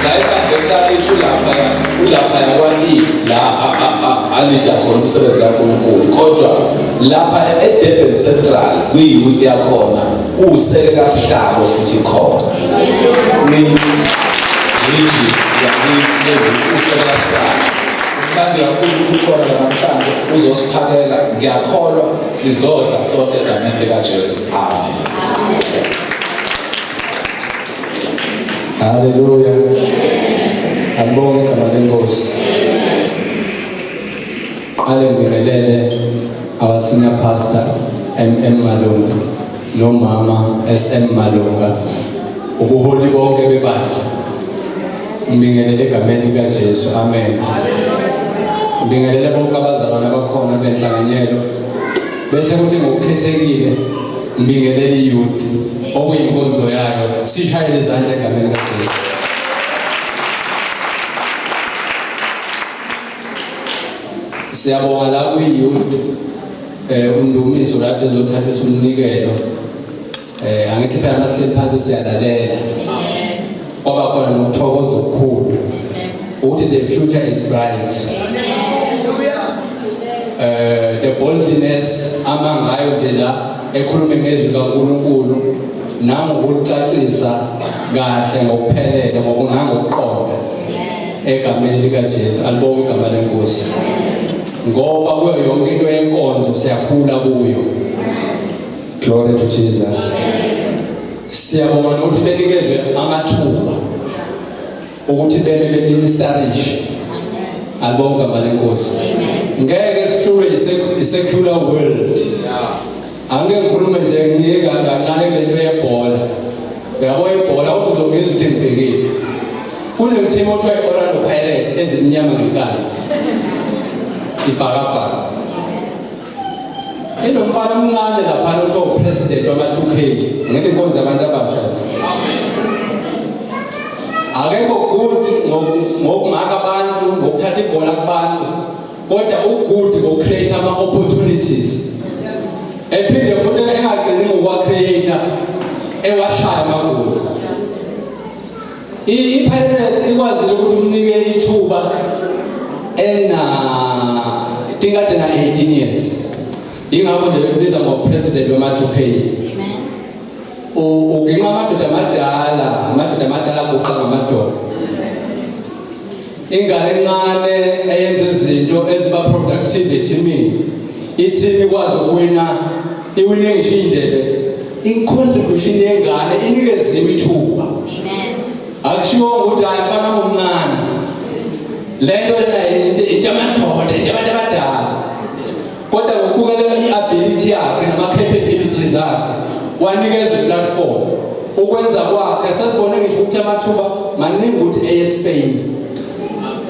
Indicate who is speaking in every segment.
Speaker 1: la ibandla lethu lapha yakwani la alida khona umsebenzi kaNkulunkulu kodwa lapha eDurban Central kuyiyouth yakhona usekela sihlalo futhi khona ngithi usekela sihlalo manje kakhulu ukuthi ukhona namhlanje uzosiphakela ngiyakholwa sizodla sonke egameni likaJesu amen.
Speaker 2: Hallelujah. Abonge igama lenkosi. Qale ngibingelele abasenior pastor MM Malunga nomama SM Malunga. Ubuholi bonke bebandla. Ngibingelele egameni likaJesu. Amen. Ngibingelele bonke abazalwane abakhona benhlanganyelo. Bese kuthi ngokukhethekile ngibingelele iyouth okuyinkonzo yayo sishayele izandla egameni likaJesu. Siyabonga la kuyiyouth undumiso lapho ezothatha isumnikelo angithi phela masihleli phansi siyalalela ngoba khona nokuthokoza okukhulu ukuthi the future is bright. The boldness amangayo nje la ekhuluma ngezwi kaNkulunkulu nangokucacisa kahle ngokuphelele ngokunangokuqonda egameni likaJesu. Alibonge igama lenkosi ngoba kuyo yonke into yenkonzo siyakhula kuyo. Glory to Jesus. Siyabonga ukuthi benikezwe amathuba ukuthi bebe ministerish. Alibonge igama lenkosi. Ngeke sihlule i-secular world. Angeke ngikhulume nje ngiyeka kancane lento yebhola. Uyabo ibhola uzomizwa ukuthi ngibhekile. Kule team othiwa iOrlando Pirates ezimnyama ngenkani. Ibhakabhaka. Inomfana omncane lapha othiwa upresident wama-2K. Ngithi inkonzo abantu abasha. Akekho good ngokungaka abantu, ngokuthatha ibhola kubantu. Kodwa ugood ngokcreate ama-opportunities. Ephinde futhi engagcini ngokwa-creator ewashaya amagoli. I-Pirates ikwazile ukuthi umnike ithuba tingade na 18 years. Ingakho nje bekubiza ngo-president wama-2K. Uginqa amadoda amadala aguqa ngamadoda. Ingane encane eyenza izinto eziba productive ethimini. Iteam ikwazi ukuwina iwine ngisho indebe. Incontribution yengane inikeziwe ithuba. Amen. Akushiwo ukuthi ayifana omncane. Lento lena into amadoda, into abantu abadala. Kodwa ngokubukela i-ability yakhe nama-capabilities zakhe wanikeza i-platform ukwenza kwakhe sasibone ngisho ukuthi amathuba maningi ukuthi eSpain.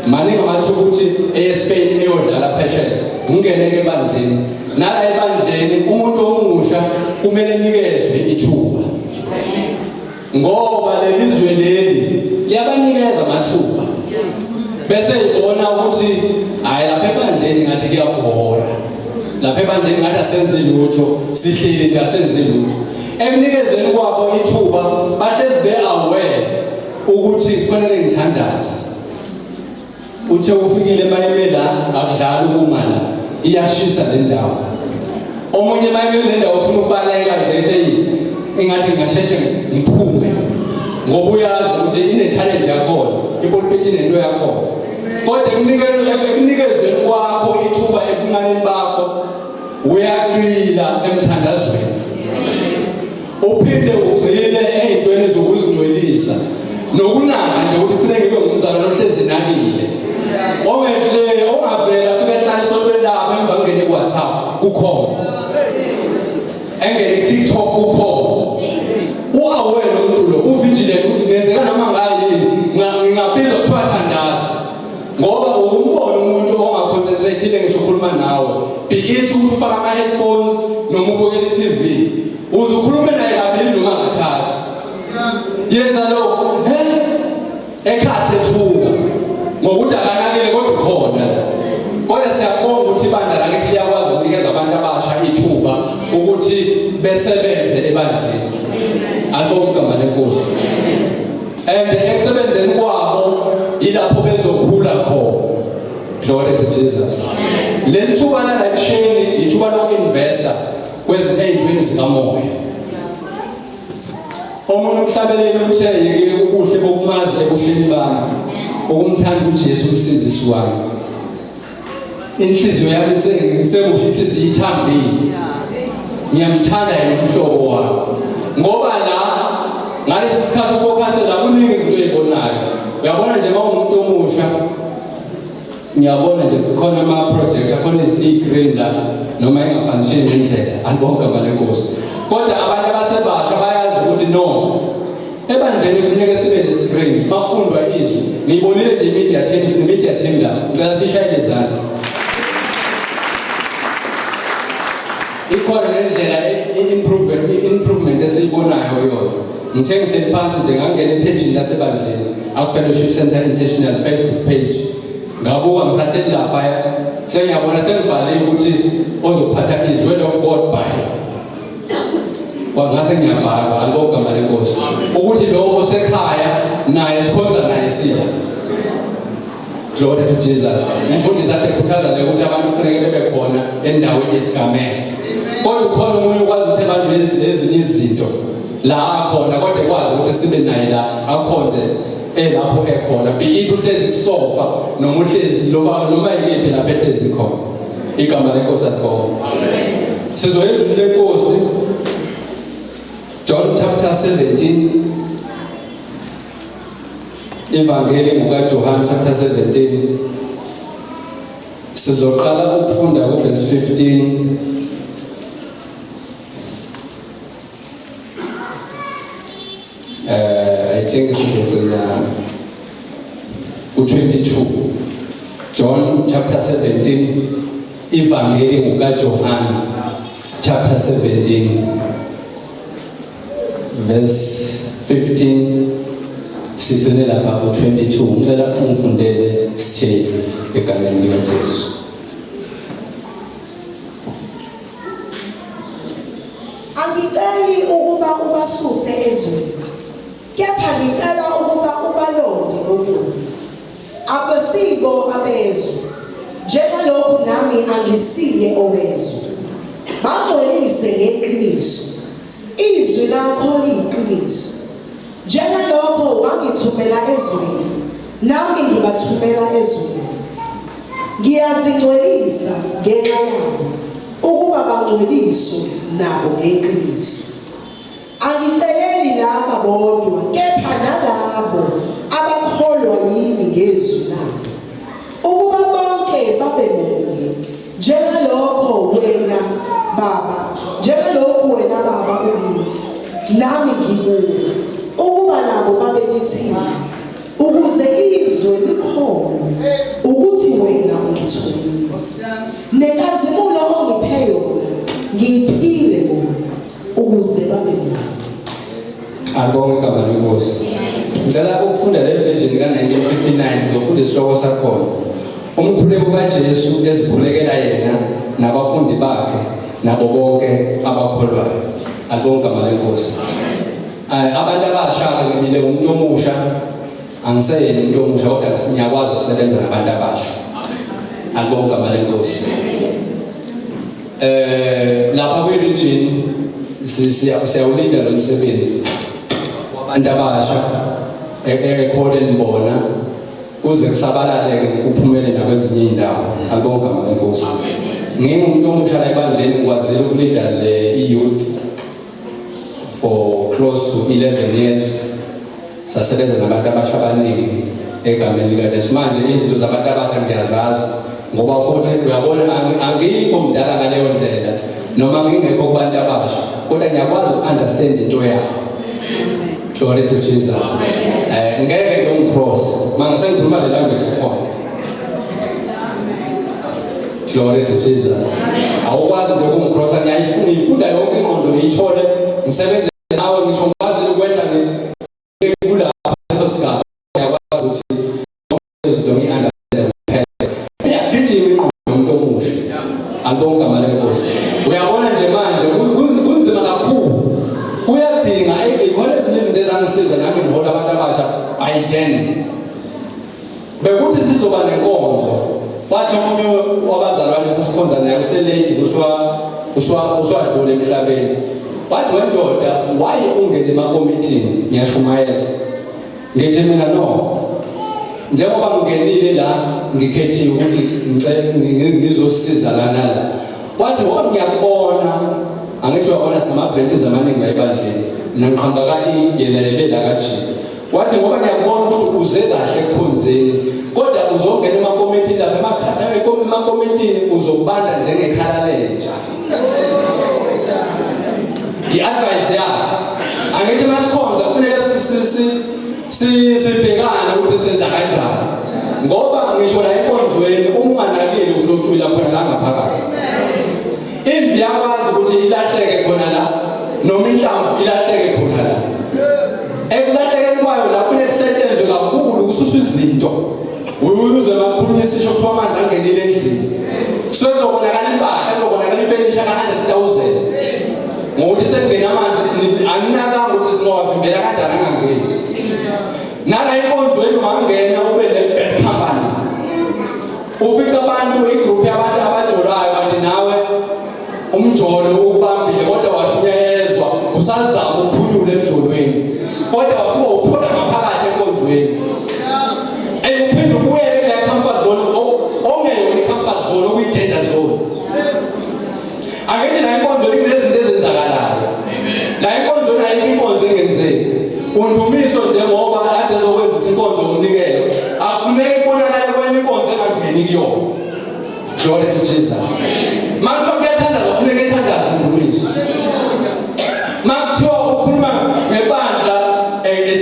Speaker 2: Maningi amathuba ukuthi eSpain eyodlala phesheya. Ungeneke ebandleni. Nala ebandleni umuntu omusha kumele nikezwe ithuba. Ngoba lelizwe leli liyabanikeza amathuba. Bese ibona ukuthi hayi lapha ebandleni ngathi kuyabhora. Lapha ebandleni ngathi asenze lutho, sihleli nje asenze lutho. Emnikezweni kwabo ithuba bahlezi be-aware ukuthi kufanele ngithandaze. Uthe ufikile emayeme la akudlala ukuma la iyashisa le ndawo. Omunye emayeme le ndawo ufuna ukubaleka nje ethi ingathi ngasheshe ngiphume ngoba uyazi ukuthi ine-challenge yakhona ipulpit inento yakhona. Kodwa ekunikezweni kwakho ithuba ebuncaneni bakho uyagxila emthandazweni. Uphinde ugxile ey'ntweni zokuzingcwelisa nokunaka nje ukuthi kufanele ngibe ngumzalwane ohlezi nakile. Ongehle ongavela kubehlala esontweni labo emva kungene ku-WhatsApp kukhonza. Engene ku-TikTok kukhonza. U-aware lo muntu lo uvigilant ukuthi ngenzeka noma ngayini ngingabiza kuthiwa thandaza. Ngoba umbona umuntu ongaconcentrate ngisho ukhuluma nawe. Be it ukuthi ufaka ama-headphones noma ubukela i-TV. Uzukhuluma naye kabili noma kathathu. Yenza lokho ekhathe thuka ngokuthi akanakile kodwa ukhona. Kodwa siyabonga ukuthi ibandla lakithi liyakwazi ukunikeza abantu abasha ithuba ukuthi besebenze ebandleni. Alibonge igama lenkosi. And ekusebenzeni kwabo Glory to Jesus. Le thuba la life ithuba loku-investa kwezinto ey'ntweni zikamoya. Omunye umhlabeleli uthe ubuhle bokumazi ebuhleni bami, ukumthanda uJesu umsindisi wami. Inhliziyo yami sekusho inhliziyo ithambile. Ngiyamthanda yena umhlobo wami. Ngoba la ngalesi sikhathi ufocus la kuningi izinto ezibonayo. Uyabona nje mawumuntu omusha. Ngiyabona nje khona ama project akhona i-green la noma engafanishini indlela angibonga manje Nkosi. Kodwa abantu abasebasha bayazi ukuthi no. Ebandleni kufuneka sibe ne-screen mafundwa izwi. Ngiyibonile nje i-media team la. Ngicela sishayele izandla. Ikhona nendlela improvement esiyibonayo yona. Ngithe ngihleli phansi nje ngangena epage lasebandleni aku-Fellowship Center International Facebook page. Ngabuka ngisahleli lapha sengiyabona sengibhale ukuthi ozophatha izwi word of God by. Ngase ngiyabhala alibonga manje Nkosi. Ukuthi lo osekhaya naye sikhonza naye siya. Glory to Jesus. Umfundisi akhe ekhuthaza nje ukuthi abantu kufanele bebe khona endaweni yesigameko. Kodwa khona umuntu ukwazi ukuthi abantu ezinye izinto la akhona kodwa ekwazi ukuthi sibe naye la akhonze lapho ekhona. Be it uhlezi kusofa noma uhlezi noma yikephi lapho ehlezi khona. Igama leNkosi akho. Sizoyezwa leNkosi John chapter 17. Ivangeli ngokaJohn chapter 17. Sizoqala ukufunda ku-verse 15. I think it's in 22. John chapter 17. Ivangeli ngokaJohn chapter 17. Verse 15. Sizone lapha ku-22. Ngicela ungifundele stay egameni likaJesu.
Speaker 3: Angiceli ukuba ubasuse ezweni, kepha ngicela ukuba ubalonde okubi. Abasibo abezwe, njengalokhu nami angisiye owezwe. Bangcwelise ngeqiniso, izwi lakho liyiqiniso. Njengalokho wangithumela ezweni, nami ngibathumela ezweni. Ngiyazingcwelisa ngenxa yabo, ukuba bangcweliswe nabo ngeqiniso. Angiceleli laba bodwa, kepha nalabo abakholwa yimi ngezwi lami, ukuba bonke babe munye, njengalokho wena Baba uyimi, nami ngikuwe, ukuba nabo babe kithina, ukuze izwe likholwe ukuthi wena ungithumile. Nenkazimulo ongiphe yona ngiyiphile bona, ukuze babe munye.
Speaker 2: Abonge igama leNkosi. Ngicela ukufunda le version ka-1959 ngizofunda isihloko sakhona. Umkhuleko kaJesu ezikhulekela yena nabafundi bakhe nabo bonke abakholwayo. Abonge igama leNkosi. Abantu abasha ngimile umuntu omusha, angiseyena umuntu omusha kodwa ngiyakwazi ukusebenza nabantu abasha. Abonge igama leNkosi. Lapha kwi-region siyawulinda lo msebenzi wabantu abasha ekholeni bona kuze kusabalale kuphumele nakwezinye iy'ndawo. Abonge igama leNkosi. Ngingumuntu omusha la ebandleni ngikwazile ukulinda i-youth for close to 11 years. Sasebenza nabantu abasha abaningi egameni likaJesu. Manje izinto zabantu abasha ngiyazazi ngoba futhi uyabona angikho mdala ngaleyo ndlela noma ngingekho kubantu abasha kodwa ngiyakwazi uku-understand into yabo. Glory to Jesus. Ngeke ngomcross manje sengikhuluma le language ekhona. Glory to Jesus. Awukwazi nje ukumcrossa, ngiyifunda yonke ingqondo ngiyithole ngisebenze nawe ngisho ngikwazi ukwehla kula leso sigaba. Ngiyakwazi ukuthi izinto ngi-understand ngiyagijima ingqondo yomuntu omusha. Abonge igama leNkosi. Uyabona nje manje kunzima kakhulu. Kuyadinga ikhona ezinye izinto ezangisiza nami ngihola abantu abasha ayideni. Bekuthi sizoba nenkonzo wathi omunye wabazalwane sesikhonza naye uselate uswadlula emhlabeni. Wathi wendoda why ungene emakomitini ngiyashumayela. Ngithi mina no. Njengoba ngingenile la ngikhethiwe ukuthi ngizosiza lana la. Wathi ngoba ngiyabona angithi uyabona sinama branches amaningi bayibandleni. Mina ngiqhamuka yena lebela kaJesu. Wathi ngoba ngiyabona ukuthi uze kahle ekukhonzeni kodwa uzongena emakomitini lapha emakomitini uzobanda njengekhala lentsha. I-advice yakhe angithi masikhonza kufanele sibhekane ukuthi senza kanjani ngoba ngisho la enkonzweni unganakile uzocwila khona la ngaphakathi. Impi yakwazi ukuthi ilahleke khona la noma inhlamvu ilahleke khona la. Ekulahlekeni kwayo la kufanele kusetshenzwe kakhulu kususwa izinto uze bakhulunyisa isho kuthiwa amanzi angenile endlini. Sezobonakala impahla sezobonakala ifurniture ka-100,000 ngokuthi sekungena amanzi aninakanga ukuthi singawavimbela kanjani angangeni. Nala enkonzweni ungangena ube ne-bad company ufica abantu igroup yabantu abajolayo kanti nawe umjolo ubambile kodwa washunyayezwa usazama ukuphunyula emjolweni kodwa wafika uthola ngaphakathi enkonzweni. Uphinde ubuyele kule comfort zone ongeyona i-comfort zone okuyi-danger zone. Angithi la enkonzweni kunezinto ezenzakalayo. La enkonzweni ayikho inkonzo engenzeki. Undumiso njengoba ade ezokwenzisa inkonzo yomnikelo akufuneki ibonakale kwenye inkonzo engangeni kuyona. Glory to Jesus. Makuthiwa kuyathandaza kufuneka ethandaze undumiso. Makuthiwa ukhuluma ngebandla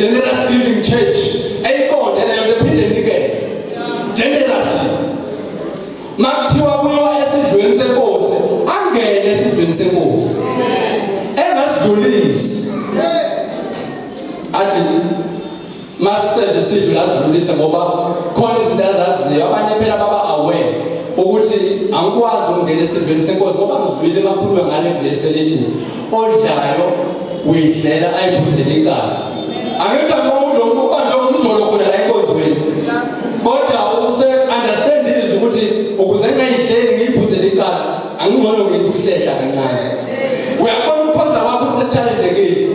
Speaker 2: Generous Giving Church eyiqonde leyo lephinde nikele generously. Makuthiwa kuyiwa esidlweni senkosi angene esidlweni senkosi engasidlulisi. Athi masisebe isidlo lasidlulise ngoba khona izinto azaziyo abanye phela baba aware ukuthi angikwazi ukungena esidlweni senkosi ngoba ngizwile emakhuluma ngale verse elithi odlayo uyidlela ayiphuzele icala. Angithi umuntu lokubanje umjolo khona la enkonzweni kodwa use understand is ukuthi ukuze ngayidleli ngiyiphuzele icala angingcono ngithi uhlehla kancane. Uyabona ukukhonza kwakho kusetshallengekile.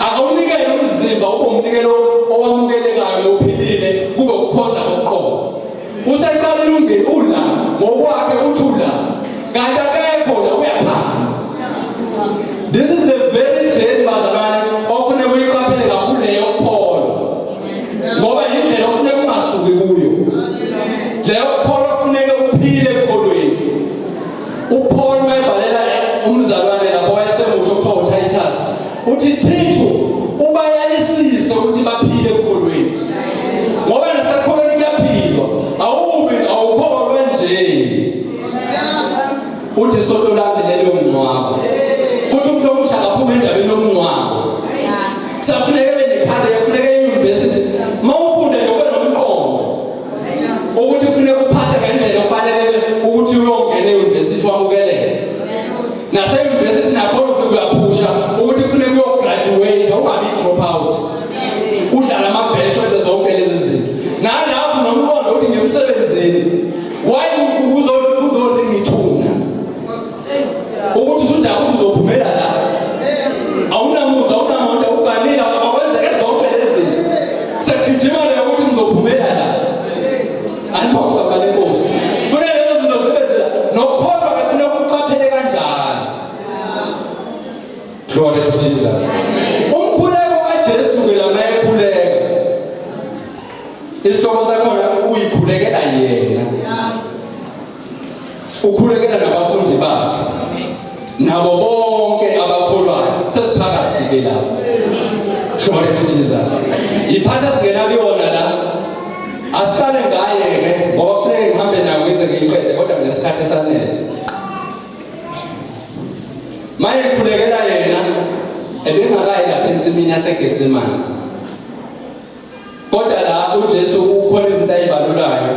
Speaker 2: Akunikele umzimba ube umnikelo owamukelekayo nophilile kube ukukhonza koqobo. Useqalile ungene ula ngokwakhe uthula kanti akekho la uyaphansi. This is the very journey bazalwane ofuna uyiqaphele kakhulu leyo kholo. Ngoba indlela ofuna ungasuki kuyo. Leyo kholo kufuneka uphile ekholweni. uPaul mayibhalela umzalwane lapho wayesemusho kuthiwa uTitus uthi Tito ubayalisise ukuthi baphile ekholweni. Ngoba nasekholweni kuyaphilwa awukholwe nje. Uthi isoto lami lelo mncwabo. Futhi umuntu omusha akaphuma endabeni yomncwabo. Kusafuneka benekhanda yafuneka e-university. Mawufunda yobe nomqondo. Ukuthi ufuneka uphase ngendlela ofanele ukuthi uyongena e-university wamukeleke. Nase-university nakhona ufike uyaphusha ukuthi ufuneka uyograduate ungabi drop out. Udlala amabhesha wenze zonke lezi zinto. Nalapho nomqondo uthi ngemsebenzini. Why uzoringa ithuna? Ukuthi usujaha ukuthi uzophumela la. Awunamuza awunamonto uganile akwenzeke zonke lezi zinto. Sekugijima le ukuthi ngizophumela la. Alibonga ngale Nkosi. Kufanele lezo zinto zibezela nokholwa kathi nokuqaphele kanjani. Glory to Jesus. Umkhuleko kaJesu ke la mayekhuleka. Isihloko sakhona uyikhulekela yena. Ukhulekela nabafundi bakhe. Nabo bonke abakholwayo sesiphakathi ke la. Glory to Jesus. Iphatha singena kuyona la. Asiqale ngaye ke ngoba kufanele ngihambe nayo ngize ngiyiqede kodwa ngesikhathi esanele. Maye khulekela yena ebengakayi lapha ensimini yaseGetsemane. Kodwa la uJesu ukhona izinto ayibalulayo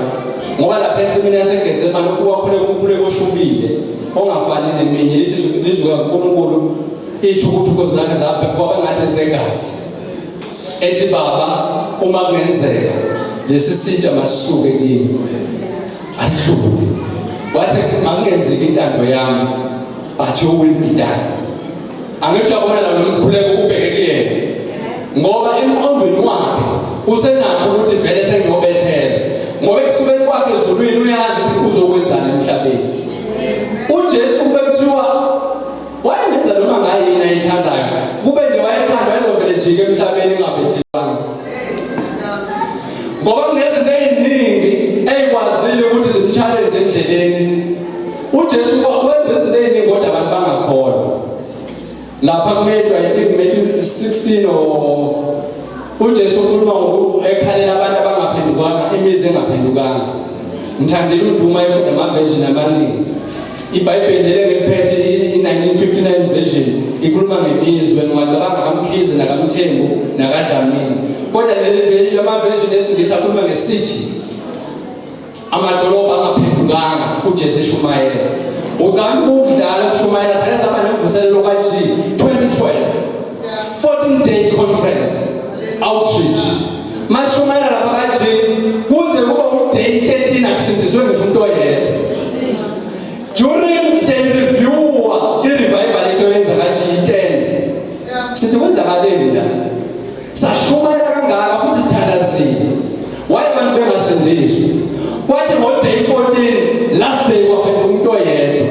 Speaker 2: ngoba lapha ensimini yaseGetsemane ufika khona kumkhuleko oshubile ongafani neminye lithi lizuka kuNkulunkulu ithukuthuko zakhe zapha ngoba ngathi segazi. Ethi Baba uma kungenzeka lesi sitsha masisuke kimi. asihluphe. Wathi makungenzeki intando yami, but your will be done. Angithi uyabona la nomkhuleko ubheke kuyena. Ngoba emqondweni wakhe usenakho ukuthi vele sengiyobethela. Ngoba ekusukeni kwakhe ezulwini uyazi ukuthi uzokwenzana emhlabeni. uJesu ubekuthiwa wayenza noma ngayini ayithandayo. Kube nje wayethanda wayezovele jike emhlabeni engabethelwanga. Ngoba kunezinto eziningi ezikwazile ukuthi zimchallenge endleleni. uJesu wenza izinto eziningi kodwa abantu bangakholwa. Lapha Matthew 16 uJesu ukhuluma ekhalela abantu abangaphendukanga, imizi engaphendukanga. Ngithandile uDuma efunda ama-version amaningi. iBhayibheli lengiphethe i-1959 version ikhuluma ngemizwe ngicabanga kaMkhize nakaMthembu nakaDlamini. Kodwa leli ama-version esingisi akhuluma ngesithi amadolobha angaphendukanga uJesu eshumayela. Ucanda ukudlala kushumayela sake saba nemvuselelo kaG 2012 14 days conference outreach. Mashumayela lapha kaG kuze kuba uday 13 akusindiswe ngisho umuntu oyedwa. During the review i-revival esebenza kaG 10 sithi kwenzakaleni la sashumayela kangaka futhi sithandazile. Why abantu bengasindiswa? Kwathi ngo-day 14 last day kwaphendula umuntu oyedwa.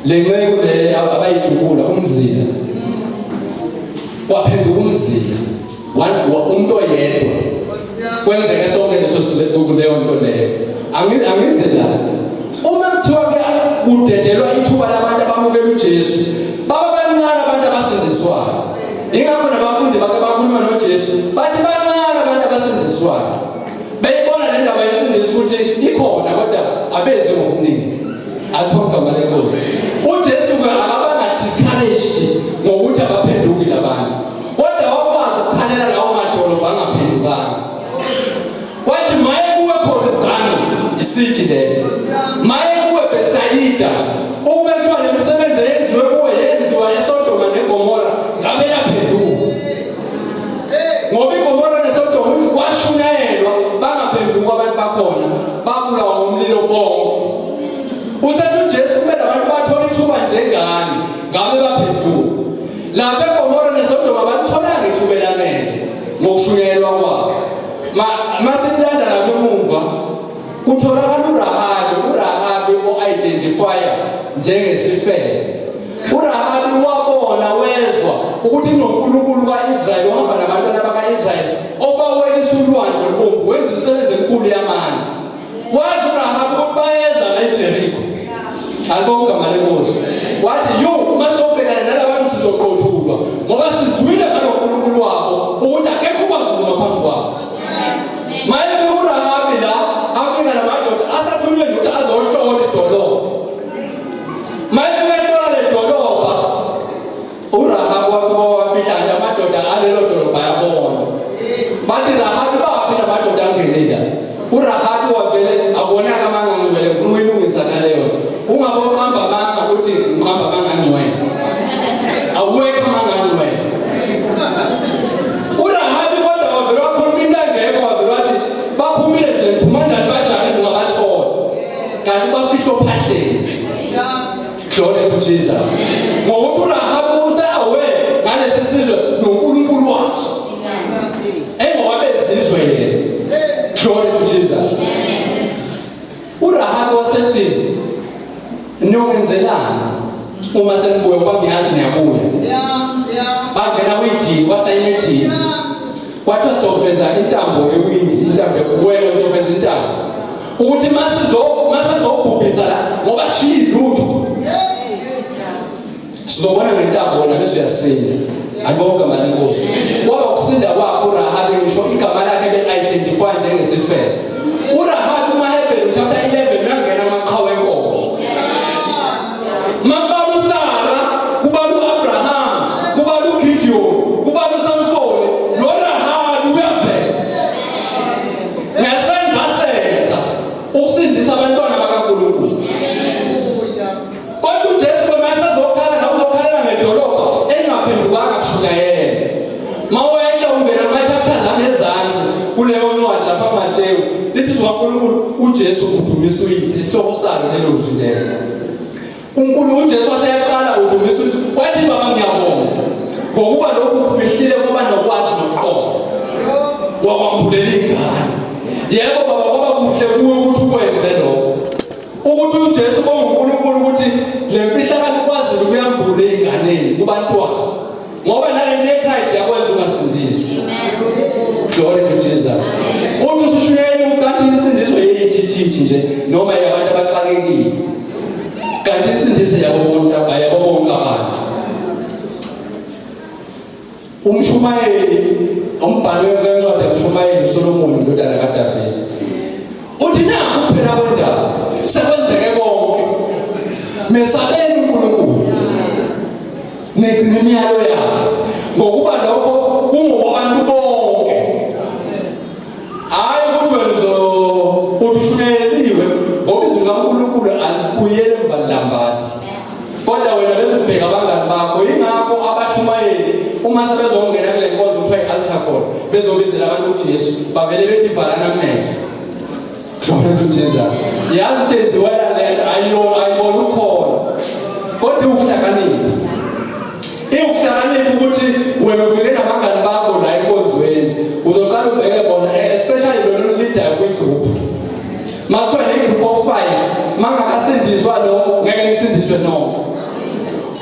Speaker 2: Le nceku le abayidubula umzila waphenduka umzila umuntu oyedwa. Kwenzeke sonke leso kuleyo nto leyo. Angize la uma kuthiwa kudedelwa ithuba labantu abamukela uJesu baba bancane abantu abasindiswayo. Ingakho nabafundi bake bakhuluma noJesu bathi bancane abantu abasindiswayo. Beyibona le ndaba yemfundiso ukuthi ikhona kodwa abeze ngokuningi. Aliphoqa ngale Nkosi. uJesu akabanga discouraged ngokuthi abaphenduki labantu. Kodwa wakwazi ukukhalela lawo madolobha angaphendukanga. Wathi maye kuwe Khorizani isithi le. Maye kuwe Bethsaida ukube kuthiwa lemisebenzi yenziwe kuwe yenziwa eSodoma neGomora ngabe yaphenduka. Ngoba iGomora neSodoma kwashunyayelwa bangaphenduka abantu bakhona babulawa ngomlilo bonke. Usethi uJesu kumele abantu bathola ithuba njengani ngabe baphenduka. Lapha eGomora neSodoma batholanga ithuba elanele ngokushunyayelwa kwabo. Masilanda lapha emuva kutholakala uRahabi o-identifier njengesifebe. uRahabi wabona wezwa ukuthi kunoNkulunkulu kaIsrayeli ohamba nabantwana baka-Israyeli obawelisa ulwandle olubomvu wenza imisebenzi enkulu yamandla. Wazi uRahabi ukuthi bayeza eJerikho. Alibonke igama leNkosi. Wathi masobhekana nalabantu sizoqothulwa ngoba sizwile ngaloNkulunkulu wabo ukuthi akekho ukwazi ukuma phambi kwabo. Maybe uRahabi la afika namadoda asathunywe nje ukuthi azohlola idolobha. Maybe ehlola le dolobha uRahabi wafika nje amadoda alelo dolobha yabona. Bathi Rahabi bapi namadoda angenela. uRahabi wavele abona kamangangcwele ufuna uyilungisa naleyo. Ungaboqamba manga uthi ngiqamba mangangcwele. Awuweka mangangcwele. uRahabi kodwa wavele wakhuluma into engekho wavele wathi baphumile nje phumandani bajake ngabathola. Kanti bafihlwa phahleni. Glory to Jesus. Ngoba uRahabi use-aware ngalesi sizwe noNkulunkulu waso. Engoba bezizwe yena. Glory to Jesus. uRahabi wasethi niyokwenzelana uma senibuya ngoba ngiyazi niyabuya. Bangena kwidili wasayina idili. Kwathiwa soveza intambo ewindi, intambo wena uzoveza intambo. Ukuthi masizobhubhisa la ngoba shiya lutho. Sizobona ngentambo wena bese uyasinda. Alibonke igama leNkosi. Kwaba ukusinda kwakho uRahabi ngisho igama lakhe be-identify njengesifebe. uRahabi uMahebheli chapter 11 uyangena amaqhawe enkomo. Mabalu Sara, kubalu Abraham, kubalu Gideon, kubalu Samson, noRahabi uyavela. Ngesenza ukusindisa abantwana bakaNkulunkulu. Kodwa uJesu mase azokhala na uzokhalela ngedolobha engaphendukanga kushunyayela. Mawehla ungena ama-chapters anezansi kuleyo ncwadi lapha kuMateyu lithi umsindisi waNkulunkulu uJesu udumisa uyise isihloko salo lelo zwi lelo. uNkulunkulu uJesu waseyaqala udumisa uyise wathi baba ngiyabonga ngokuba lokhu kufihlile ngoba nokwazi nokuqonda. Wakwambulela ingane. Yebo baba ngoba kuhle kuwe ukuthi ukwenze lokho. Ukuthi uJesu bonguNkulunkulu ukuthi le mfihlakalo ukwazi ukuyambula einganeni kubantwana. Ngoba nale nto ekhaya yakwenza ungasindiswa. Amen. Glory to Jesus. Uthi usushiyele ukuthi insindiso yeyithithi nje noma yabantu abaxakekile. Kanti insindiso yabo bonke abantu. Umshumayeli umbhalo wencwadi kaMshumayeli uSolomoni indodana kaDavide. Uthi naku kuphela kwendaba sekwenzeke konke. Mesabeni uNkulunkulu. Negcina imiyalo yakhe. Ngokuba lokho kungowabantu bonke. Hayi ukuthi wena uthishuneliwe ngoba izwi kaNkulunkulu alibuyele emva lambathi. Kodwa wena bese ubheka abangani bakho ingakho abashumayeli uma sebezongena kule nkonzo kuthiwa i-altar call bezobizela abantu uJesu bavele bethi valana amehlo. Glory to Jesus. Yazi ukuthi enziwela lento ayibona ukhona. Kodwa ukuhlakanipha. Ukuhlakanipha ukuthi wena ufike nabangani bakho la enkonzweni uzoqala ubheke bona especially lo leader kwi-group. Makuthiwa ne-group of 5 mangakasindiswa lo ngeke nisindiswe nonke.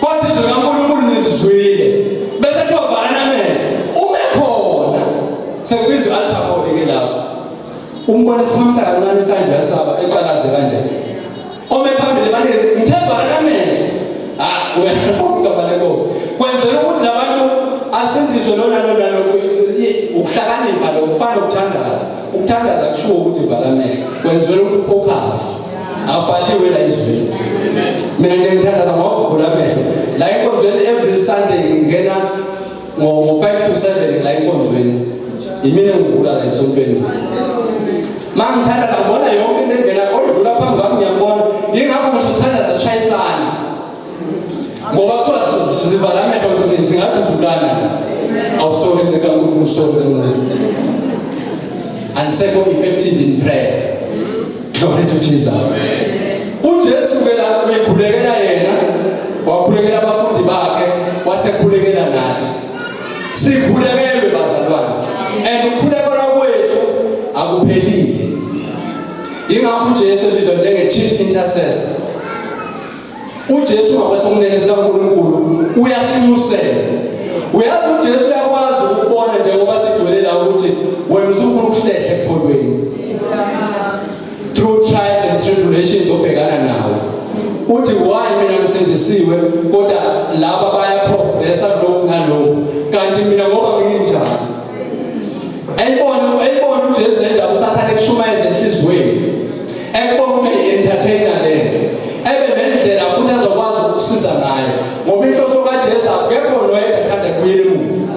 Speaker 2: Kodwa izwi kaNkulunkulu nizwile bese kuthiwa valana amehlo ume khona sekubizwa i-altar call ke lapho. Umbone simamisa kancane isandla saba eqalaze kanje. Ome phambili banikeze ngithe valana amehlo. Wena ukugabana lenkosi. Kwenzela ukuthi labantu asindiswe lona ukuhlakanipha lo kufana ukuthandaza. Ukuthandaza kusho ukuthi vala amehlo. Kwenzela ukuthi focus. Abhaliwe la izweni. Mina nje ngithandaza ngokuvula amehlo. La enkonzweni every Sunday ngingena ngo 5 to 7 la enkonzweni. Imina ngivula la esontweni. Mangithandaza ngibona yonke into engena odlula phambi kwami ngiyabona. Yingakho ngisho sithandaza sishayisana. Ngoba kuthiwa sizivala amehlo zingadudulana. Awusorry kaNkulunkulu sorry. And second, effective in prayer. Glory to Jesus. uJesu ke la uyikhulekela yena, wakhulekela abafundi bakhe, wasekhulekela nathi. Sikhulekelwe bazalwane. And ukukhulekela kwethu akuphelile. Ingakho uJesu ubizwa njenge chief intercessor. uJesu ngakwesomnene sikaNkulunkulu uyasimusela. Uyazi uJesu uyakwazi ukubona njengoba sidwelela ukuthi wena usufuna ukuhlehla ekholweni. Through trials and tribulations obhekana nawo. Uthi why mina ngisindisiwe kodwa laba baya progressa lokhu nalokhu. Kanti mina ngoba nginjani. Ayibona uJesu lendaba usathane kushumayeza enhlizweni. Ekubona ukuthi entertainer lento. Ebe nendlela futhi azokwazi ukusiza ngayo. Ngoba inhloso kaJesu akekho noyedwa athanda kuyela emuva.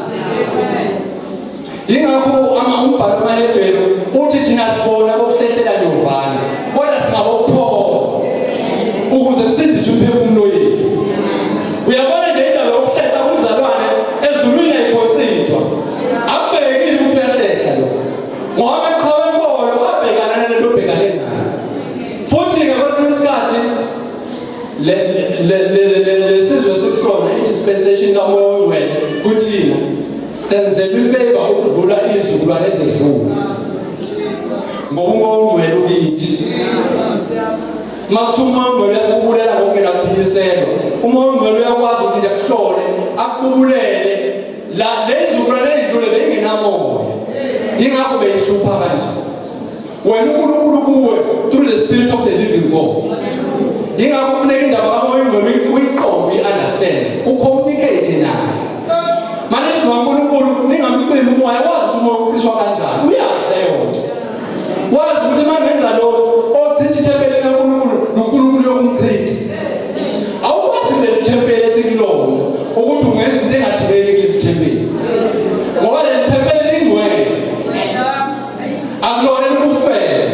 Speaker 2: Ingakho umbhalo wamaHebheru uthi thina sibona bokuhlehlela nyovana kodwa singabokholwa ukuze sindiswe umphefumulo wethu. Uyabona nje indaba yokuhlehla kumzalwane ezulwini ayikhonsintwa. Abhekile ukuthi uyahlehla lo. Ngoba eqhawe enkolo abhekana nalento obhekane nayo. Futhi ngakwesinye isikhathi le sizwe sikusona i-dispensation kaMoya oNgcwele kuthina senzelwe ifavor ukudlula izizukulwane ezedlule. Ngoba uMoya oNgcwele ukithi. Makuthiwa uMoya oNgcwele uyasibubulela ngokungena kuphinyiselwa. uMoya oNgcwele uyakwazi ukuthi akuhlole akububulele lezizukulwane ezidlule beyingenamoya. Ingakho beyihlupha kanje. Wena uNkulunkulu kuwe through the spirit of the living God. Ingakho kufuneka indaba kaMoya oNgcwele uyiqonde uyi-understand. Ucommunicate naye. Manje uNkulunkulu ningamcimbi umoya wazi ukuthi umoya ukhishwa kanjani. Uyazi leyo nto. Wazi ukuthi mangenza lokho ochithi ithempeli kaNkulunkulu noNkulunkulu yokumchitha. Awukwazi le thempeli esikulona ukuthi ungenza into engadibeki kule thempeli. Ngoba le thempeli lingcwele. Akulona ukufela.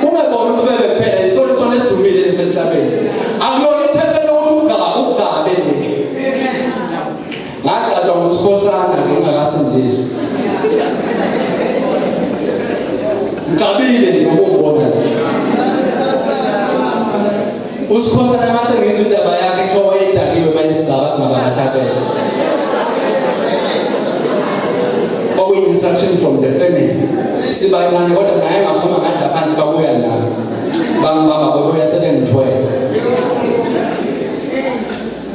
Speaker 2: Ungabona ukufela kuphela isona isona esidumile lesemhlabeni. Akulona ithempeli ukuthi ugabe nje. Ngaqathwa nguSikhosana ngingakasindiswa. Ngicabile ngokubona uzobona. Usikhosana mase ngizwe indaba yakhe kuthiwa wayedakiwe manje izigcaba singabathabela. Instruction from the family. Sibancane kodwa naye ngaphuma ngadla phansi babuya nami. Bangibamba babuya 712.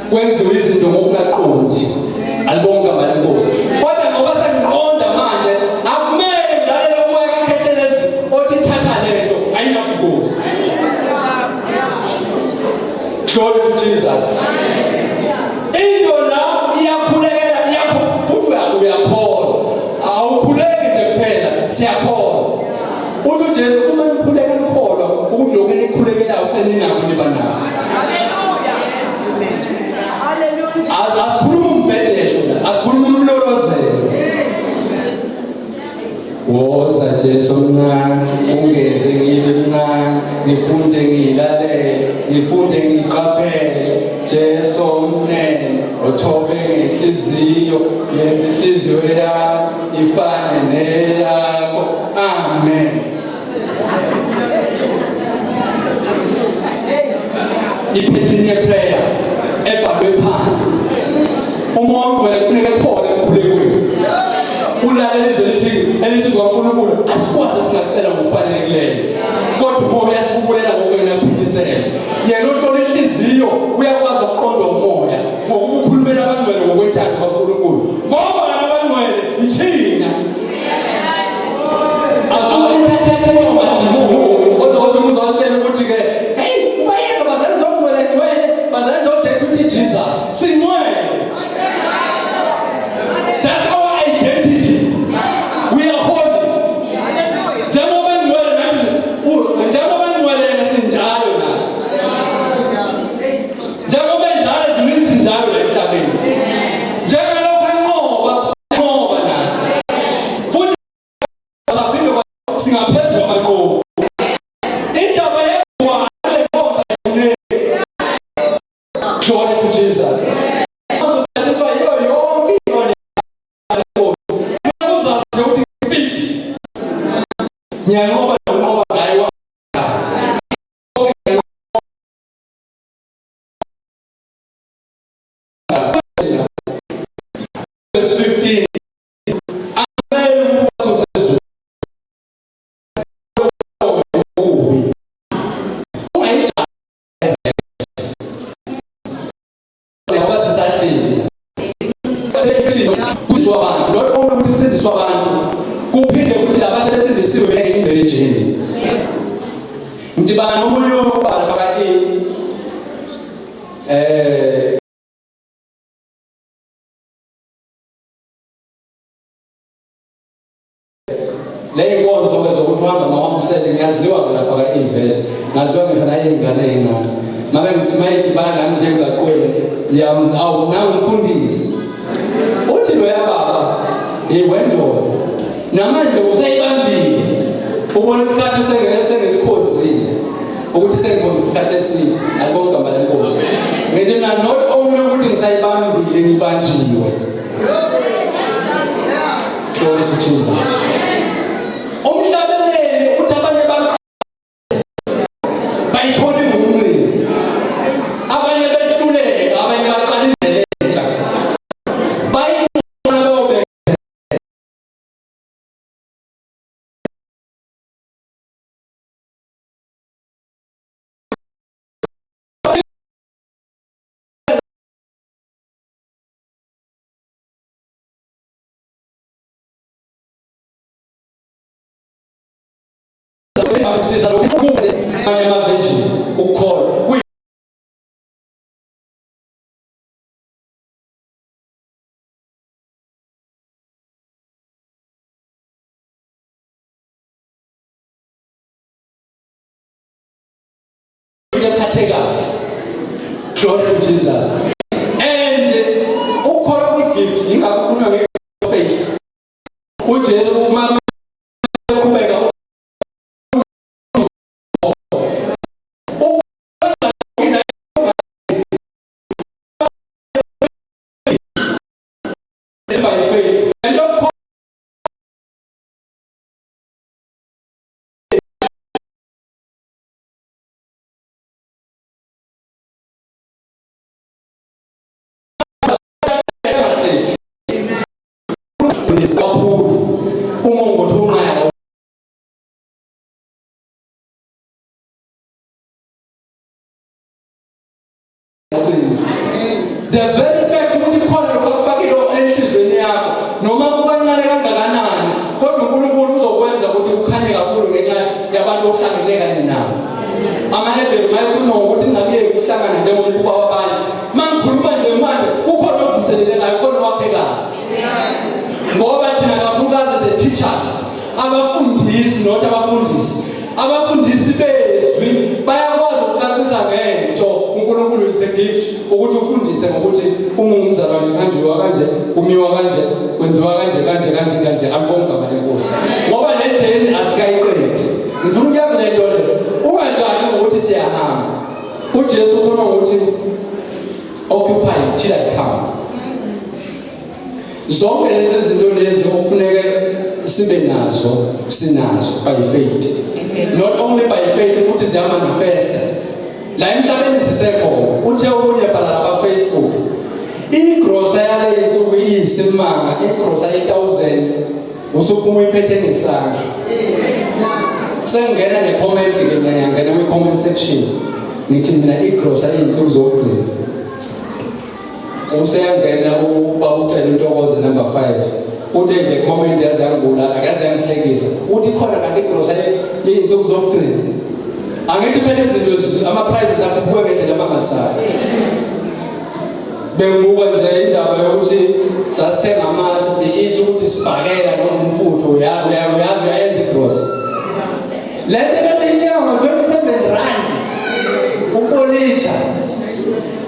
Speaker 2: Kwenziwa izinto ngokungaqondi. Alibonga malenkosi. Kodwa ngoba sengiqonda manje akumele ngidlalele umoya kaKhethelezi othi thatha lento ayinabungozi. Glory to Jesus. Into la iyakhulekela futhi uyaphola. Awukhuleki nje kuphela siyakholwa. Uthi uJesu uma nikhuleka nikholwa ukuthi lokho enikhulekelayo seninakho nibanakho. Haleluya. Asikhuluma umbhedesho la, asikhuluma umlolozelo. Woza Jesu mncane, ungeze ngibe mncane, ngifunde ngilalele, ngifunde ngiqaphele. Jesu umnene, othobe ngenhliziyo, yenza inhliziyo yami ifane neyakho. Amen. Iphethe prayer ebhalwe phansi. Umuntu wena kufuneka khona emkhulekweni. Ulalele izwi elithi uNkulunkulu asikwazi singakucela ngokufanelekileyo. Kodwa umoya uyasibubulela ngokwena phikisela. Yena ohlola inhliziyo uyakwazi ukuqonda umoya ngokukhulumela abangcwele ngokwentando kaNkulunkulu. Ngoba abangcwele ithina. Asuthathe noma ndimu. Kodwa uzositshela ukuthi ke hey bayeka bazenza ongcwele bazenza uDeputy Jesus. Singcwele. That's our identity. We are holy. Njengoba ngcwele nathi njengoba ngcwele sinjalo nathi. Njengoba njalo ziningi sinjalo la emhlabeni. Njengalokho anqoba nathi. Futhi saphinde singaphezulu kwamaqobo. Indaba yekwa le bonga ne. Glory to Jesus. Satisfy yonke into ngiyanqoba nokunqoba ngayo verse 15 kuphinde ukuthi laba sebesindisiwe ngeke ingcwele ejeni. Ngidibana nomunye ubaba phakathi le inkonzo kwezokuhamba mawamsele ngiyaziwa lapha kaIvele ngaziwa ngisho naye ingane encane mabe ngithi mayidibana nami nje emgaqweni awu nami mfundisi uthi lo yababa wendoda namanje usayibambile ubona isikhathi sengesikhonzile ukuthi sengikhonza isikhathi esini alibonga igama lenkosi ngithi mina not only ukuthi ngisayibambile ngibanjiwe. Glory to Jesus. Umhlabeleli uthi abanye bayithole ngomncane abanye behluleka abanye baqala indlela entsha sisa lokukhule abanye amaversion ukukholwa Glory to Jesus. And ukholwa kwi-gift ingakukhulunywa nge-faith. uJesu uma qhubeka by faith and The very fact ukuthi khona lokho akufakile enhlizweni yakho noma kubancane kangakanani kodwa uNkulunkulu uzokwenza ukuthi ukhanye kakhulu ngenxa yabantu ohlangene kanye nabo. Amahebheru mayekhuluma ukuthi ngakuyeke ukuhlangana njengomkhuba wabanye. Mangikhuluma nje manje ukhona ovuselelekayo khona wakhekayo. Ngoba thina kakhulukazi the teachers, abafundisi bezwi bayakwazi ukucacisa ngento uNkulunkulu is a gift ukuthi ufundise ngokuthi uma umzalwane kanjewa kanje kumiwa kanje kwenziwa kanje alibonga igama lenkosi ngoba le journey asikayiqedi. Ngifuna ukuyazi le nto le ungatshali ngokuthi siyahamba. uJesu ukhuluma ngokuthi occupy till I come. Zonke lezi zinto lezi okufuneka sibe nazo sinazo by faith. Not only by faith futhi siya manifest. La emhlabeni sisekho uthe umunye bhala la Facebook. Igrosa yale insuku iyisimanga, igrosa 1000 usuphuma iphethe ngesandla. Sengena ne-comment ke mina ngena kwi-comment section. Ngithi mina igrosa iyinsuku zokugcina. Useyangena ubawucela intokozo number 5. Uthi le comment yazangibulala akazengihlekisa. Uthi khona kanti igrosa iyinsuku zokugcina. Angithi phela izinto ama prices akhuphuke ngendlela abangasayo. Bengibuka nje indaba yokuthi sasithenga amasi ithi ukuthi sibhakela noma umfutho uyazi uyayenza igross. Le nto bese ithenga ngo-27 rand u4 liter.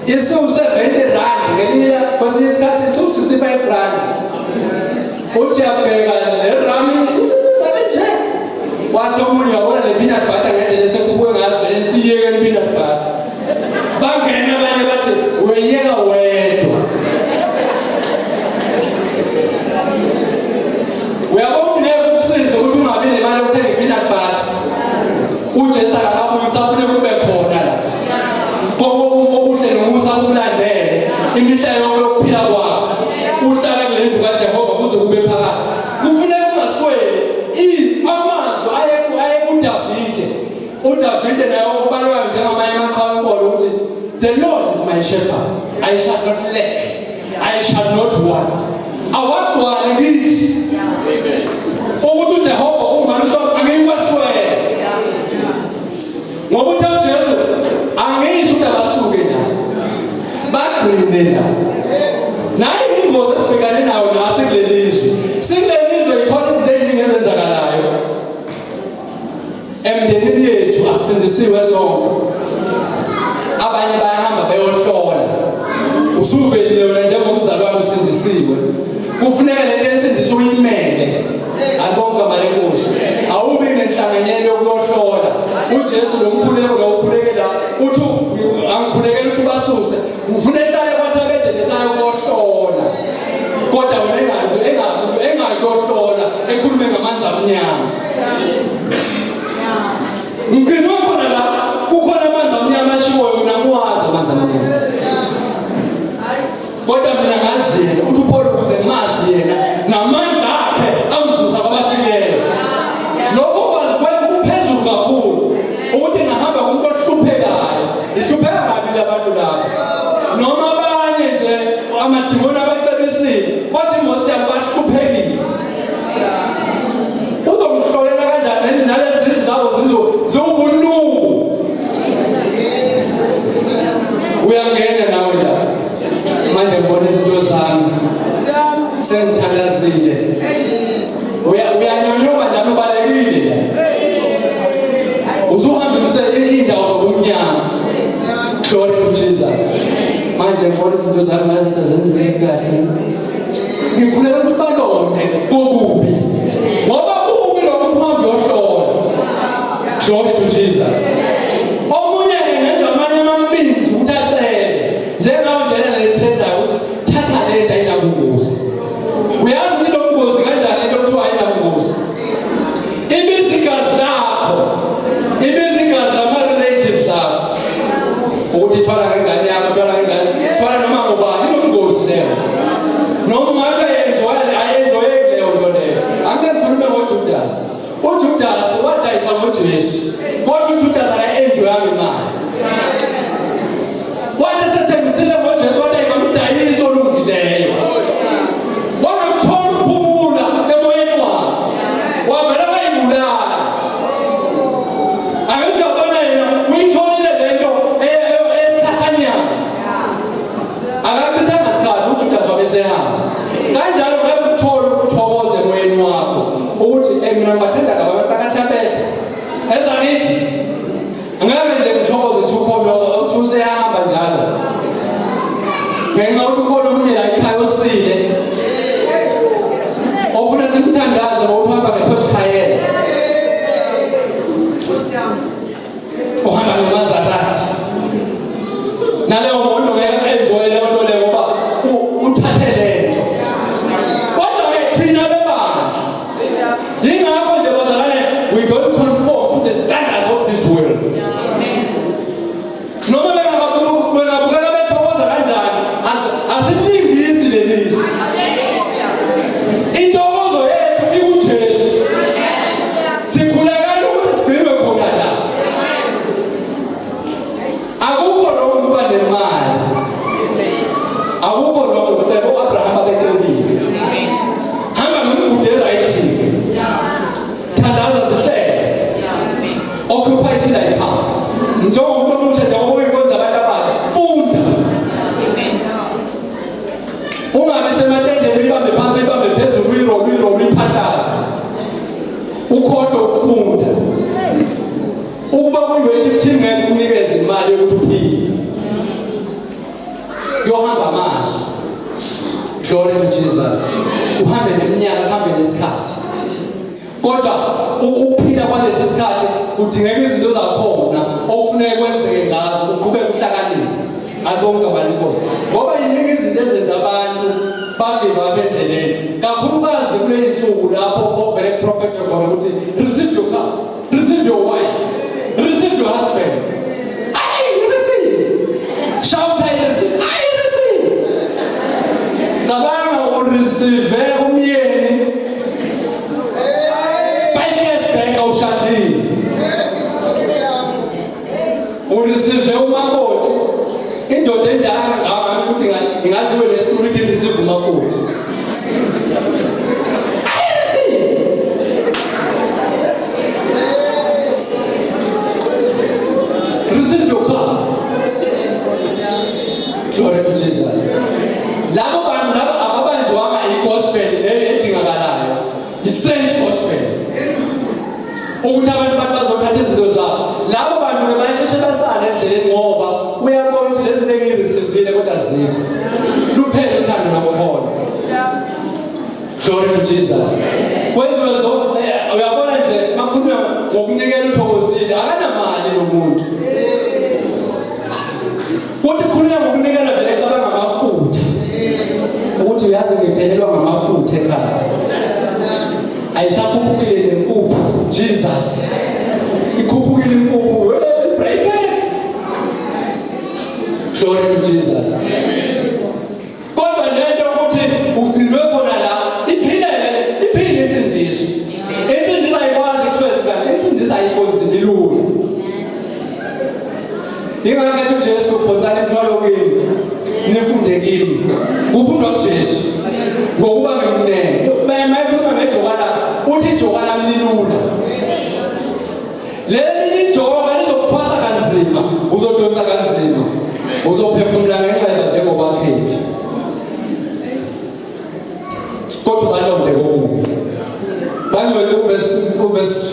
Speaker 2: Isu-70 rand ngelinye kwesinye isikhathi isu-65 rand. Uthi uyabheka le rami isibiza kanje. Wathi omunye wabona le peanut butter ngendlela esekhuphuke ngazo vele siyeke le peanut butter. Bangena abanye bathi uyeka wedwa. Uyabona ngeke ukusize ukuthi ungabi nemali yokuthenga i-peanut butter. uJesu akabuyi usafune kube khona la. Okuhle nomusa ukulandele imihla yonke yokuphila kwakho. Uhlala kule ndlu kaJehova kuze kube phakade. Kufuneka ungasweli amazwi ayekuDavide. uDavide naye obalwayo njengamanye amaqhawe ukuthi the Lord is my shepherd, I shall not lack, I shall not want. Awagcwale kithi. Ukuthi uJehova umaliso angikwaswele. Ngoba uJesu angisho ukuthi abasuke na. Bagcine na. Nayi ingozi esibhekane nayo nasekulelizwe. Sikulelizwe ikhona izinto eziningi ezenzakalayo. Emndenini yethu asindisiwe sonke. Abanye bayahamba beyohlola. Usuvelile wena njengomzalwane usindisiwe. Kufuneka le nto ensindiswe uyimele. Alibonga malenkosi. Awubi nenhlanganyelo yokuyohlola. uJesu lo mkhuleko ukhulekela uthi angikhulekela ukuthi basuse. Ngifuna ehlale kwaThabede lesayo ukuyohlola. Kodwa wena engayohlola ekhulume ngamanzi amnyama. Ngicela khona la kukhona amanzi amnyama ashiwoyo nakuwazi amanzi amnyama. Kodwa mina ngazile uthi uPaul ukuze mazi yena namandla akhe amvusa kwabafileyo. Lokho kwazi kwenza kuphezulu kakhulu ukuthi ngahamba kumuntu ohluphekayo. Ihlupheka kabi labantu laba. Noma abanye nje amadimoni abacebisile kodwa most abahluphekile. Uzomhlolela kanjani nalezi zinto zabo ziwubunungu. Uyangena nawe la. Manje ngibona izinto zami. Sengithandazile. Uyanyonyoba njalo ubalekile la. Usuhamba indawo zobumnyama. Glory to Jesus. Manje ngibona izinto zami ngathi zenzeke kahle. Ngikhulela ukuthi balonde kokubi. Ngoba kubi lokuthi uhambe uyohlola. Glory to Jesus. Omunye ngenza amanye amabinzi ukuthi acele. Njengawo njena le trend ukuthi thatha le nto ayinabungozi. Uyazi ukuthi lo bungozi kanjani into kuthiwa ayinabungozi. Ibiza igazi lakho. Ibiza igazi lama-relatives akho. Ukuthi thwala ngengane yakho, thwala noma ngubani inobungozi leyo. Noma ungathi ayenjoye leyo nto leyo. Angeke ngikhulume ngoJudas. uJudas wadayisa ngoJesu. Kodwa uJudas akayenjoyanga imali. Wathi esethe naleyo muntu ngeke enjoy leyo nto leyo ngoba uthathe lento. Kodwa ke thina bebandla yingakho nje bazalwane, we don't conform to the standards of this world. Noma bengabukela bethokoza kanjani, asilingisi lelizwe. Intokozo yethu ikuJesu. Sikhulekela ukuthi sigcinwe khona la. Akukho lokho kuba nemali. Akukho lokho ukuthi uAbraham abecelile. Hamba nomgude writing. Thandaza sihlele. Occupy thina iphamba. Njengomuntu omusha njengoba uyikwenza abantu abasha. Funda. Ungabe sematendeni uyibambe phansi uyibambe phezulu uyiphahlaza. Ukhohlwe ukufunda. Ukuba kuyi-worship team ngeke kunikeze imali yokuthi uphile. Yohamba amaso. Glory to Jesus. Uhambe neminyaka, uhambe nesikhathi. Kodwa ukuphila kwalesi sikhathi kudingeka izinto zakhona okufuneka kwenzeke ngazo uqhubeke uhlakaniphe. Alibonke abalenkosi. Ngoba yiningi izinto ezenza abantu bageba apha endleleni. Kakhulukazi kuleli nsuku lapho ovele prophet ekhona ukuthi receive your car, receive your wife, receive your husband. I receive. Shout I receive. I receive. Cabanga ureceive umyeni. 5 years back awushadile. Ureceive umakoti. Indoda endala ngami ukuthi ingaziwe lesituri ukuthi receive umakoti. I receive. Receive your car. Glory to Jesus. Labo bantu labo ababanjwanga i-gospel edingakalayo. I-strange gospel. Ukuthi abantu bazothatha izinto zabo. Labo bantu bayasheshe basale endleleni ngoba uyabona ukuthi lezi zinto engiyirisivile kodwa azikho. Luphele uthando nokukhona. Glory to Jesus. Kwenziwe so uyabona nje makhulunywa ngokunikela uthokozile akanamali lo muntu. Kodwa khulunywa ngokunikela vele cabanga ngamafutha. Ukuthi uyazi ngiphelelwa ngamafutha ekhaya. Ayisakhuphukile lempuphu. Jesus. Ikhuphukile impuphu. Break back. Glory to Jesus. Kodwa lento ukuthi ugcinwe khona la iphile insindiso. Insindiso ayikwazi ukuthola ngani. Insindiso ayikonzi ilulu. Ingakho uJesu uphonsana imthwalo kimi. Nifunde kimi. Kufundwa kuJesu. Ngokuba ngimnene. Mayikhuluma ngejokana. Uthi ijokana mlilula. Leli ijoka lizokuthwasa kanzima. Uzodonsa kanzima. Uzophefumula ngenxeba njengobakhethi. Kodwa balonde kokubi. Bangcwele uverse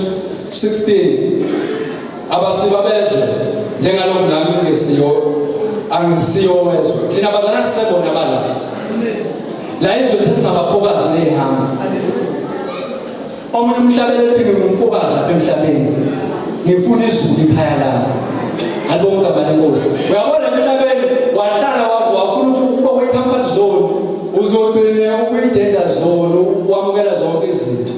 Speaker 2: 16. Abasiba bezwe njengalokho nami angisiyo wezwe. Thina bazalwane sisebona bala. La izwe sesingabafokazi nehamba. Omunye umhlabeni uthi ngingumfokazi lapha emhlabeni. Ngifuna izulu ikhaya lami. Alibonke abalenkosi. Uyabona emhlabeni wahlala wafuna ukuba kwi-comfort zone. Uzogcine ukwi-danger zone wamukela zonke izinto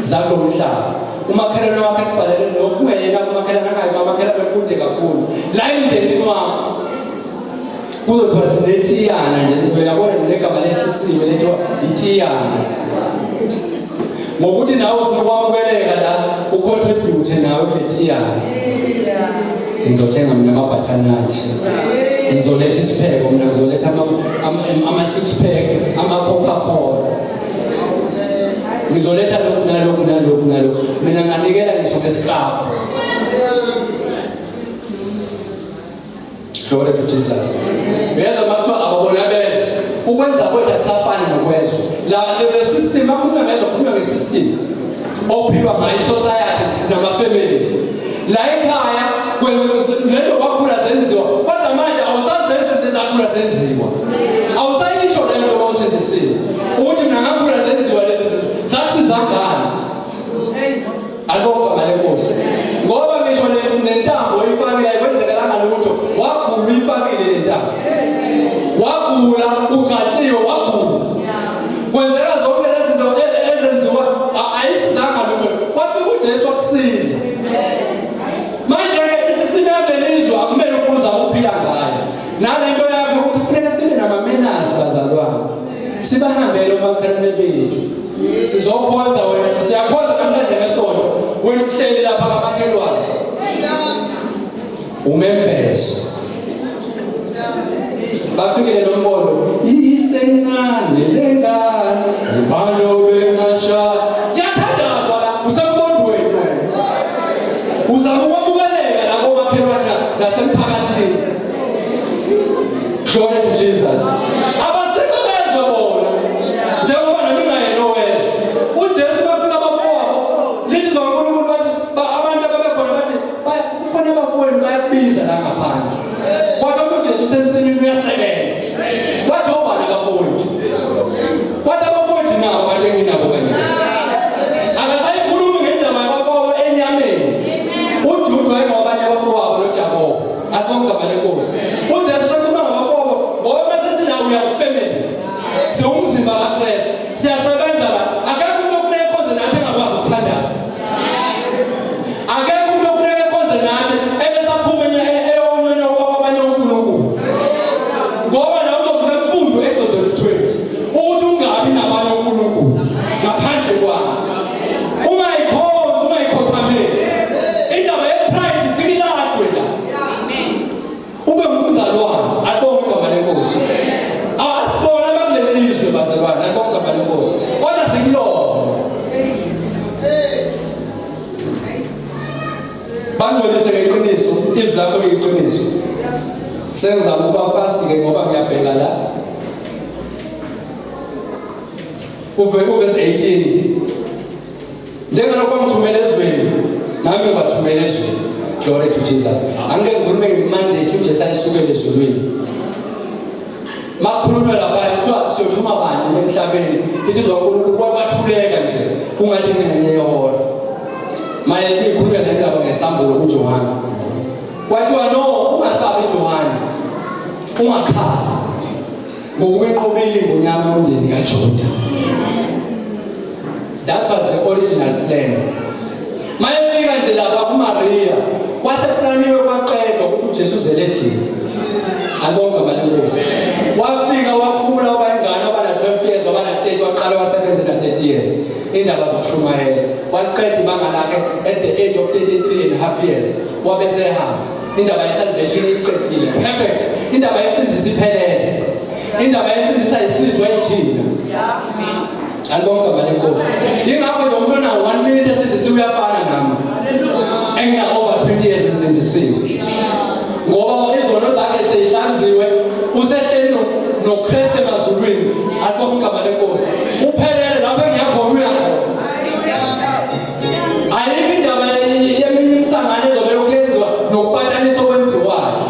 Speaker 2: zalo mhlaba. Umakhelwane wakhe ekubhalele nokungeyena umakhelwane akhe amakhelwane ekude kakhulu. La emndenini wakho kuzothiwa sinethiyana nje. Uyabona negama lehlisiwe lethiwa ithiyana. Ngokuthi nawe ufuna ukwamukeleka la ucontribute nawe kulethiyana. Ngizothenga mina amabhathanathi. Ngizoletha isipheko mina ngizoletha ama 6 pack ama Coca-Cola. Ngizoletha lokhu. Mina nganikela ngisho ngesikhabu. Glory to Jesus. Uyezwa makuthiwa ababona bezwe. Ukwenza kwethu akusafani nokwezwa. Le system akhuluma ngezwe kukhuluma nge-system. Ophilwa ngayo society nama-families. La ekhaya lento kwakhula zenziwa. Kodwa manje awusazenzi izinto ezakhula zenziwa. Awusayisho lento mawusindisiwe. Ukuthi mina ngakhula zenziwa lezi zinto. Sasiza ngani? Alibonke abalenkosi. Ngoba ngisho nentambo oyifakile ayikwenzekelanga lutho. wagula ifamily lentaba wagula uqhathiwe wagula kwenzeka zonke lezi zinto ezenziwa ayisizanga lutho kwafika uJesu wakusiza manje ke isystem yabelizwa akumele ukuza ukuphila ngayo nalento yakho ukuthi kufanele sibe namamenazi bazalwane sibahambele omakhalane bethu sizokhonza wena siyakhonza namhlanje ngesonto wena uhleli lapha kamakhelwane umembezo bafikele nombono isencane lengane ubalo bengasha yathandazwa la usembondweni uzama ukwamukeleka la komakhelwane nasemphakathini glory to Jesus abasebenza bona njengoba nabingayena owezwa uJesu bafika abafowabo lithi zonkulunkulu bathi abantu ababekhona bathi kufanele abafowenu bayabiza la ngaphandle kodwa uJesu semsemini uyasebenza wathi obani abafowethu wathi abafowethu nabo abantu enginabo kanye akasayikhulumi ngendaba yabafowabo enyameni uJuda wayengabanye abafowabo noJakobo akubonga abalenkosi uJesu sekhuluma ngabafowabo ngoba mase sinawo uyakufemele siwumzimba kaKristu siyasebenza la akekho umuntu ofuneka ekhonze nathi engakwazi ukuthandaza akekho umuntu ofuneka ekhonze nathi ebesaphuma eyonyonya kwabanye uNkulunkulu ngoba la uzofuna imfundo Exodus 20 ukuthi ungabi nabanye uNkulunkulu ngaphandle kwakhe ungayikhothameli indaba ye-pride ifika ilahlwe la ube ngumzalwane alibonge igama lenkosi asibona bakulelizwe bazalwane alibonge igama lenkosi kodwa sikulona bangcolise ngeqiniso izwi lakho liyiqiniso sengizama ukuba fast-ke ngoba ngiyabheka la uvesi 18 njengalokho ngithumele ezweni nami ngibathumele ezweni glory to Jesus angeke ngikhulume ngemandate uJesu ayisukele ezulwini makhulunywa lapha kuthiwa siyothuma bani emhlabeni ithi zonkulunkulu kwathuleka nje kungathi ingxenye yehora maye ikhulunywa nendaba ngesambulo kuJohane kwathiwa no ungasabi Johane ungakhala ngoba iqobile ingonyama yomndeni kaJuda. That was the original plan. Mayefika nje lapha kuMaria waseplaniwe kwaqedwa ukuthi uJesu zelethini alonke abalenkosi wafika wakhula wabayingane abana 12 years wabana 30 waqala wasebenza na 30 years indaba zokushumayela waqeda ibanga lakhe at the age of 33.5 years wabesehamba indaba yesalvation iqedile perfect indaba yensindisi iphelele indaba yensindisa isizwe ethina alonke abalenkosi ingakho lo muntu na 1 minute esindisi uyafana nami engina over 20 years esindisiwe ngoba izono zakhe seyihlanziwe usehleli noKristu emazulwini alibonke igama lenkosi uphelele lapho engiyakhona uyakhona ayikho indaba yeminye imsangano ezobele ukwenziwa nokupataniswa okwenziwayo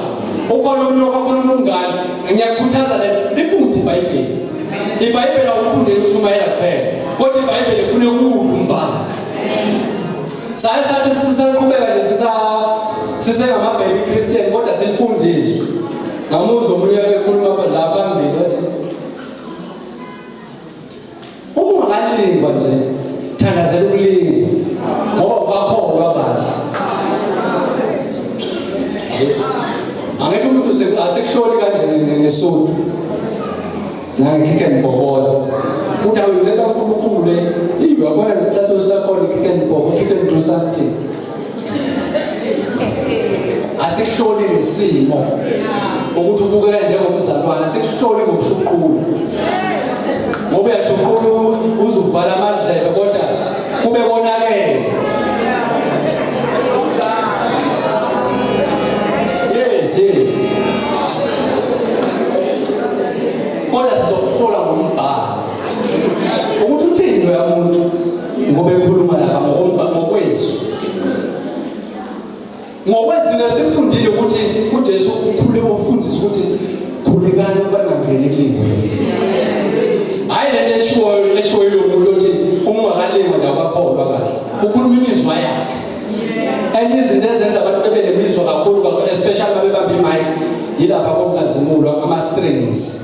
Speaker 2: ukhona umuntu okakhuluma umngane ngiyakukhuthaza lifunde iBhayibheli awufundele ukushumayela kuphela kodwa iBhayibheli ifune ukumbala sathi sisaqhubeka sisengama-baby Christian kodwa silifundiswe ngamuzwa omunye ekhuluma la phambili wathi uma ungakalingwa nje thandazela ukulingwa ngoba ubakholwa kahle angithi umuntu asekuhloli kanje ngesonto nangikhike nibhoboza ukuthi awenzeka uNkulunkulu uyabona ngesithathu sakho ngikhike nibhoboza ukuthi you can do something asikuhloli nesimo ukuthi ubukeka njengomzalwane asikuhloli ngokushuqula ngoba uyashuqula uzuvala amadlebe kodwa kube konakele yes kodwa sizokuhlola ngombhalo ukuthi uthini lo yamuntu ngoba ekhuluma lapha ngokwezwi ngokwezwi sifundile ukuthi uJesu ukhule ufundisa ukuthi khulekani ubangangeni kulingweni hayi lento eshiwoyo yomuntu othi uma ungakalingwa nje akakholwa kahle ukhuluma imizwa yakhe enye izinto ezenza abantu bebe nemizwa kakhulu especially babebambe imic yilapha konkazimulo ama-strings.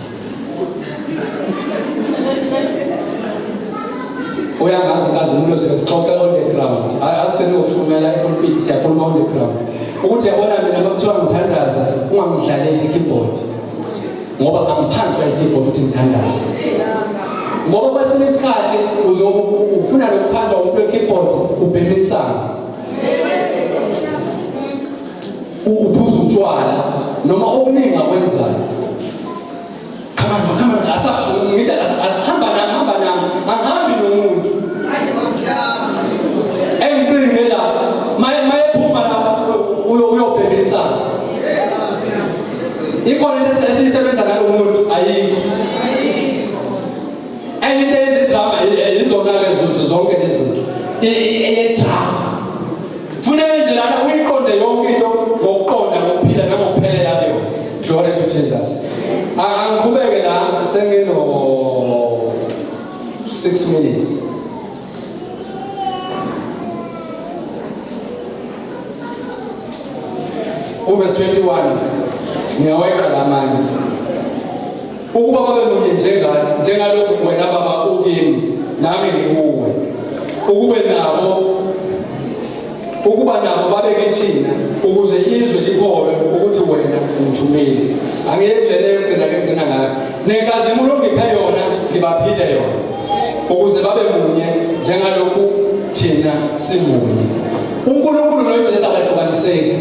Speaker 2: Uyangazi inkazimulo siyazixoxa on the ground. Asitheni ukushukumela i-pulpit siyakhuluma on the ground. Ukuthi yabona mina makuthiwa ngithandaza ungamdlaleli i-keyboard. Ngoba angiphandle i-keyboard ukuthi ngithandaze. Ngoba kwesinye isikhathi ufuna lokuphanjwa umuntu we-keyboard ubhema insana. Uphuza utshwala noma okuningi akwenzayo. Come on, ngithi hamba nami, angihambi nomuntu. Engicingela la, mayephuma la uyobheka insana. Ikhona into esisebenza ngalo muntu ayikho. Enye into yenza idrama izona-ke zonke lezi eyedrama. Funeka nje lana uyiqonde yonke into ngokuqonda ngokuphila nangokuphelela kuyo. Glory to Jesus. Angiqhubeke la sengino 6 minutes. Verse 21. Ngiyaweka la manje. Ukuba babe munye njengalokhu wena baba ukimi nami ngikuwe. Ukuba nabo babe kithina ukuze izwe likholwe ukuthi wena ungithumile. Angeke kuleleyo kugcina ngayo. Nenkazimulo ngiphe yona ngibaphile yona. Ukuze babe munye njengalokhu thina simunye. uNkulunkulu noJesu abahlukaniseki.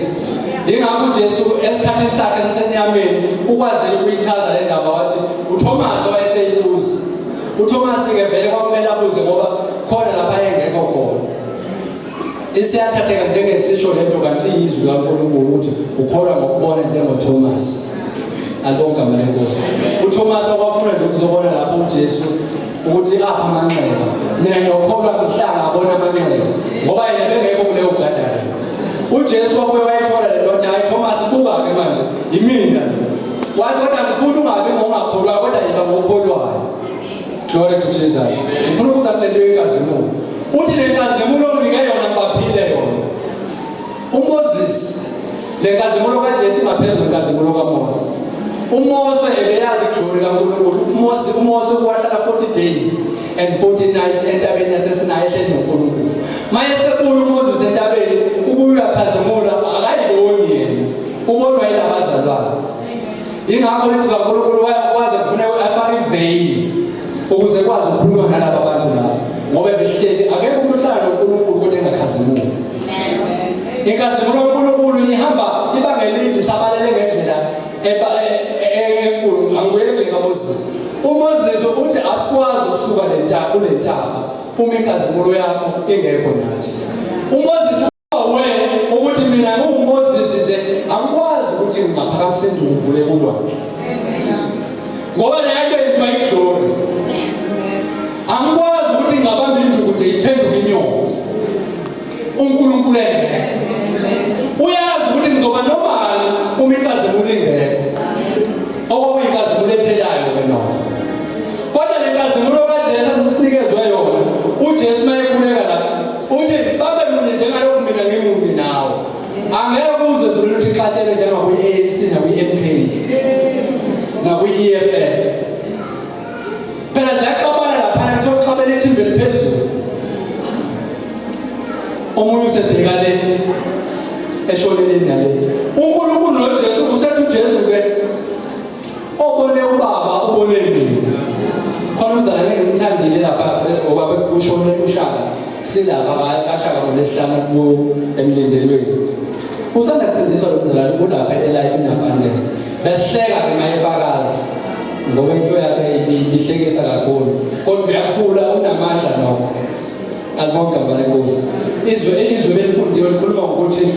Speaker 2: Ingakho uJesu esikhathini sakhe sasenyameni ukwazile ukuyichaza le ndaba wathi uThomas wayeseyibuza. uThomas ke vele kwakumele abuze ngoba khona lapha engekho khona. Isiyathatheka njengesisho lento kanti izwi kaNkulunkulu ukuthi ukholwa ngokubona njengoThomas. Alonga malenkosi. uThomas wakwafuna nje ukuzobona lapho uJesu ukuthi apha amanxeba. Mina ngiyokholwa mhlanga abona amanxeba ngoba yena bengekho kuleyo gadara. uJesu wabuye wayithola le nto hayi Thomas buka ke manje yimina. Wathi kodwa ngifuna ungabi ngongakholwa kodwa yiba ngokholwayo. Glory to Jesus. Ngifuna ukuza kule nto yenkazimulo. Uthi le nkazimulo nginike yona ngibaphile yona. uMoses le nkazimulo kaJesu ngaphezulu kwenkazimulo kaMose. uMose ebeyazi iglory kaNkulunkulu. uMose wahlala 40 days and 40 nights entabeni yaseSinayi ehleli noNkulunkulu. Mayesebuya uMoses entabeni ubuya khazimula akayiboni yena. Ubonwa yilabazalwane. Ingakho lithi kaNkulunkulu waze kufuneka afake iveil ukuze kwazi ukukhuluma nalabo abantu labo. Ngoba behleli akekho umuntu ohlala noNkulunkulu kodwa engakhazimuli. Inkazimulo kaNkulunkulu ihamba ibanga elide sabalele ngendlela enkulu. Angibuyele kule kaMoses. uMoses uthi asikwazi ukusuka le ntaba uma inkazimulo yakho ingekho nathi. uMoses ukuthi mina nguMoses nje angikwazi ukuthi ngingaphakamisa induku uvule ulwandle. Ngoba le nto yenziwa iglory. Angikwazi ukuthi ngingabamba induku nje iphenduke inyongo. uNkulunkulu engekho. Uyazi ukuthi ngizoba nobani uma inkazimulo ingekho. Okuyinkazimulo ephelayo ke noma. Kodwa le nkazimulo kaJesu asesinikezwe yona. uJesu mayekhuleka la uthi babe munye njengalokhu mina ngimunye nawe. Angeke uze zulu ukuthi xathele njengakuyi-ANC nakuyi-MK nakuyi-EFF. Phela ziyaxabana laphana kuthiwa kuxabene ithimba eliphezulu. Omunye usebhekane eshoneleni nale. uNkulunkulu noJesu usethi uJesu ke obone ubaba ubone mina. Khona umzalwane engimthandile lapha obaba ushone uShaka silapha kaShaka ngoLesihlanu kuwo emlindelweni. Usanda kusindiswa lo mzalwane ulapha eLife in Abundance. Besihleka ke mayefakazi ngoba into yakhe ihlekisa kakhulu. Kodwa uyakhula unamandla nokho. Alibonga malenkosi. Izwe belifundiwe likhuluma ukuthi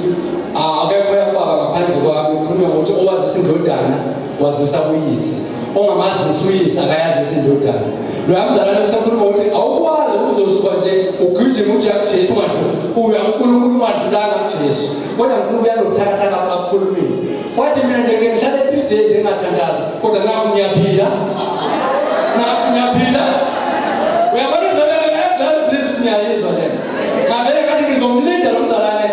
Speaker 2: akekho yakubaba ngaphandle kwami. Likhuluma ukuthi owazisa indodana wazisa uyise. Ongamazisa uyise akayazisa indodana. Lo yamzalwane usakhuluma ukuthi awukwazi ukuthi uzosuka nje ugijima uthi yakuJesu ungadlula. Uya uNkulunkulu ungadlulanga kuJesu. Kodwa ngifuna ukuya nokuthakatha kakhulumini. Wathi mina nje ngihlale 3 days engathandaza kodwa nawe ngiyaphila. Ngiyaphila. Uyabona izabelo ezazizwe siyayizwa le. Ngavele ngathi ngizomlinda lo mzalwane.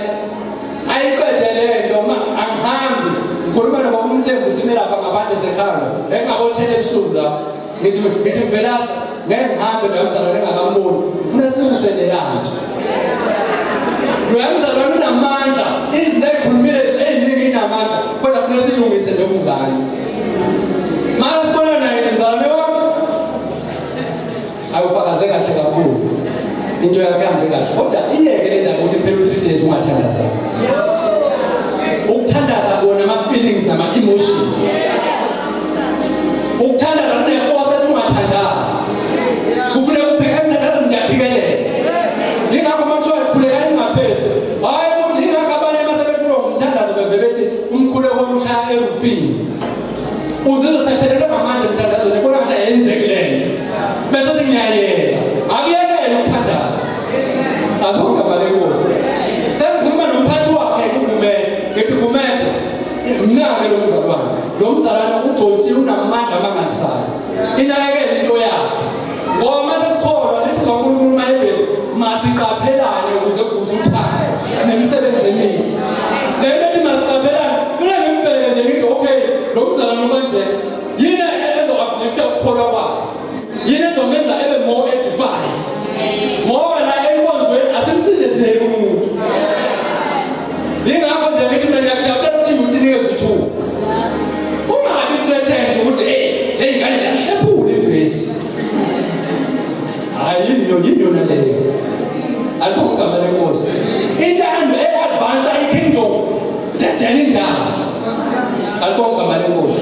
Speaker 2: Ayiqedele nto angihambi. Ngikhuluma noba umthembu simela apha esekhanda engabothele ebusuku la ngithi mvelasa ngeke ngihambe nomzalwane engakamboni ufuna silungise le yanto nomzalwane unamandla izinto ezikhulumile eziningi inamandla kodwa ufuna silungise lo mngane mara sibona naye mzalwane wami awufakaze kahle kakhulu into yakhe ihambe kahle kodwa iyeke le ndaba ukuthi phela u3 days ungathandaza ukuthandaza bona ama-feelings nama-emotions ukuthandaza kuneforce ethi ungathandazi kufuneka upheke emthandazo ngiyaphikelele yingakho makuthiwa khulekani ngaphezulu hayi ukuthi yingakho abanye amasebethulwa ngumthandazo bevele bethi umkhuleko omushaya erufini uzizwe sephelelwe ngamandla emthandazweni ebona ngathi ayenzeki le nto bese thi ngiyayeka akuyekele ukuthandaza abonga malenkosi sengikhuluma nomphathi wakhe kuGumede ngithi Gumede mnake lo mzalwane ugcotshiwe unamandla amanganisayo inakekele into yakhe ngoba mase sikholwa lithi sonkulunkulu mayiBhayibheli masiqaphelane ukuze kuze uthando nemisebenzi emihle le nto ethi masiqaphelane kufanele ngimbheke nje ngithi okay lo mzalwane kanje yini ezo-uplifta ukukholwa kwakhe yini ezomenza ebe more edified ngoba la enkonzweni asimcindezeli umuntu yingakho nje ngithi mina ngiyakujabulela ukuthi youth inikeze ithuba ungabi threatened ukuthi le ngane ziyahlephula ivesi hayi yiyona leyo alibonga igama lenkosi intando e-advansa i-kingdom dedela indawo alibonga igama lenkosi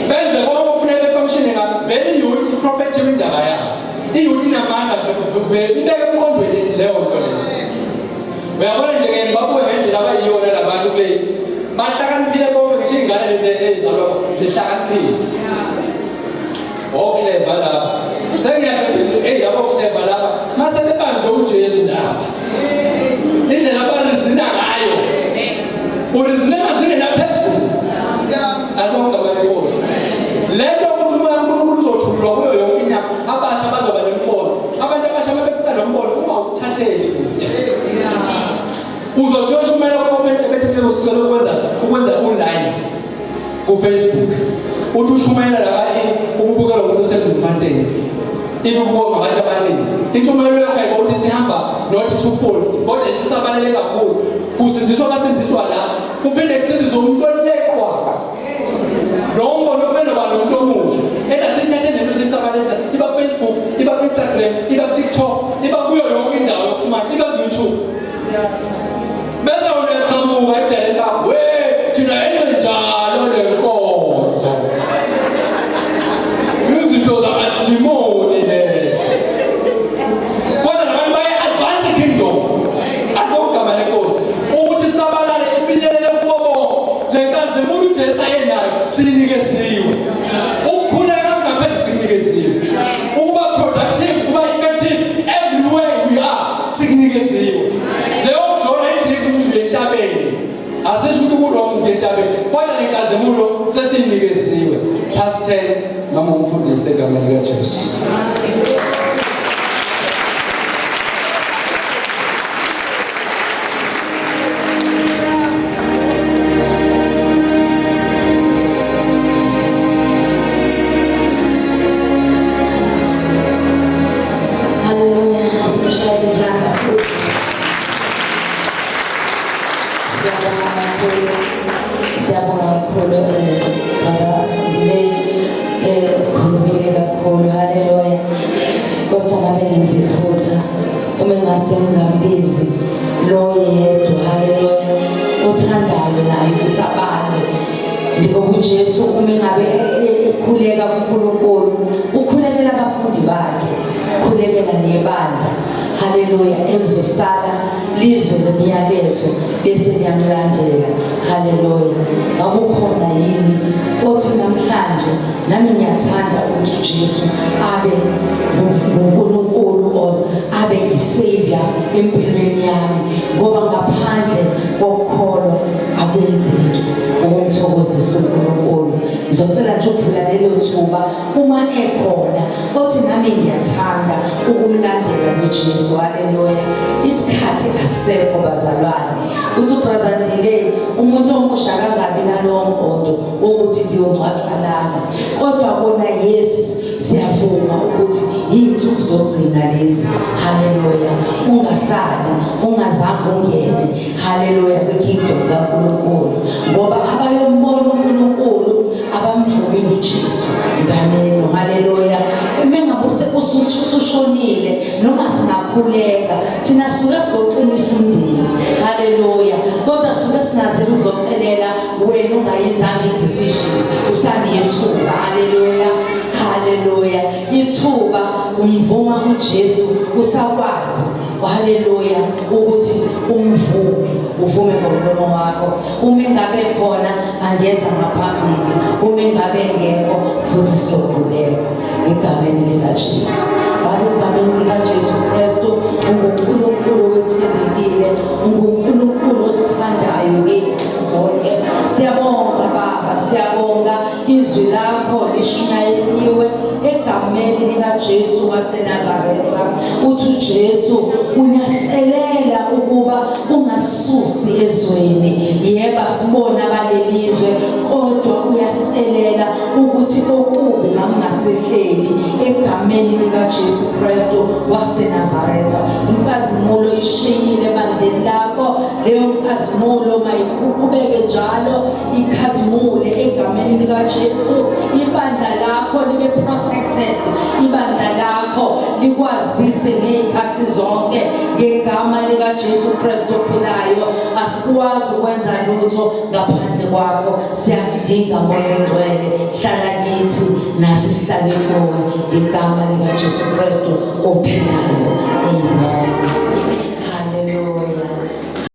Speaker 2: benze konke okufuneka befunction vele iyouth iprofethiwe indaba yabo iyouth inamandla ibeke emqondweni leyo nto leyo uyabona nje ngezimbabwe ngendlela abayiyona labantu kule bahlakaniphile konke ngisho iy'ngane lezi ezalwa zihlakaniphile clever lapha sengiyasho yabo clever lapha mase bebanje uJesu lapha indlela abarizina ngayo urizine mazingena phezulu alibonga balenkosi lento ukuthi uNkulunkulu uzothulwa kuyo yonke inyama abasha bazoba nembono abantu abasha befika nombono uma ukuthatheli kude uzothosha comment ebethethe usicela ukwenza online ku Facebook uthi ushumayela la ukubukela umuntu osedumfanteni ibubuka ngabantu abaningi intshumayelo yakho ayibo ukuthi sihamba not twofold kodwa isisabalele kakhulu kusindiswa basindiswa la kuphinde kusindiswa umuntu oleqwa lo mbono ufana nomuntu omusha etha sithathe nento sisabalisa iba Facebook iba Instagram iba TikTok iba kuyo yonke indawo yokuxhumana iba YouTube bese uneqhamuka edelela we thina enjalo lenkonzo izinto zamadimoni lezo kodwa nabantu baye-advance kingdom alibonga igama lenkosi ukuthi sabalale ifinyelele kuwo bonke le nkazimulo uJesu ayenayo siyinikeziwe ukukhuleka singaphezulu sikunikeziwe ukuba productive ukuba effective everywhere we are sikunikeziwe leyo glory ayidingi ukuthi uze entabeni asisho ukuthi kurongo ukuya entabeni kodwa le nkazimulo sesiyinikeziwe past 10 noma umfundisi egama likaJesu
Speaker 4: uJesu uma ngabe ekhuleka kuNkulunkulu ukhulekela abafundi bakhe ukhulekela nebandla haleluya elizosala lizwe lemiyalezo bese liyamlandela haleluya ngabe ukhona yini othi namhlanje nami ngiyathanda ukuthi uJesu abe uNkulunkulu or abe iSavior empilweni yami ngoba ngaphandle kokukholwa akwenzeki ukumthokozisa uNkulunkulu ngizocela nje ukuvula lelo thuba uma ekhona othi nami ngiyathanda ukumlandela uJesu haleluya isikhathi asekho bazalwane uthi brother Delay umuntu omusha kangabi nalo nomqondo ukuthi liyongcwatshwa lana, kodwa kona yes siyavuma ukuthi iy'nsuku zokugcina lezi. Haleluya, ungasali, ungazange ungene, haleluya, kwi-kingdom kaNkulunkulu, ngoba abayombona uNkulunkulu abamvumile uJesu nganeno. Haleluya, mengabe usushonile noma singakhuleka thina suke sizoqinisa umndeni. Haleluya, kodwa suke singazeli ukuzocelela wena ungayenzanga i-decision, usanethuba. Haleluya, haleluya, ithuba umvuma uJesu usakwazi. Haleluya, ukuthi uvume ngomlomo wakho. Uma ngabe khona angeza ngaphambili, uma ngabe ngekho futhi sokhuleka egameni likaJesu. Baba, egameni likaJesu Kristu, unguNkulunkulu wethembekile, unguNkulunkulu osithandayo ngey'khathi zonke. Siyabonga Baba, siyabonga izwi lakho lishunyayeliwe egameni likaJesu waseNazaretha. Uthi uJesu uyasicelela ukuba ungasusi ezweni. Yebo, sibona balelizwe, kodwa uyasicelela ukuthi okubi makungasehleli egameni likaJesu Kristu waseNazaretha. Inkazimulo ishiyile bandleni lakho, leyo nkazimulo mayiqhubeke njalo ikhazimule egameni likaJesu. Ibandla lakho libe protected, ibandla lakho likwazise ngey'khathi zonke ngegama likaJesu Kristu ophilayo. Asikwazi ukwenza lutho ngaphandle kwakho, siyakudinga Moya Oyingcwele. Hlala kithi nathi sihlale kuwe ngegama likaJesu Kristu ophilayo. Amen.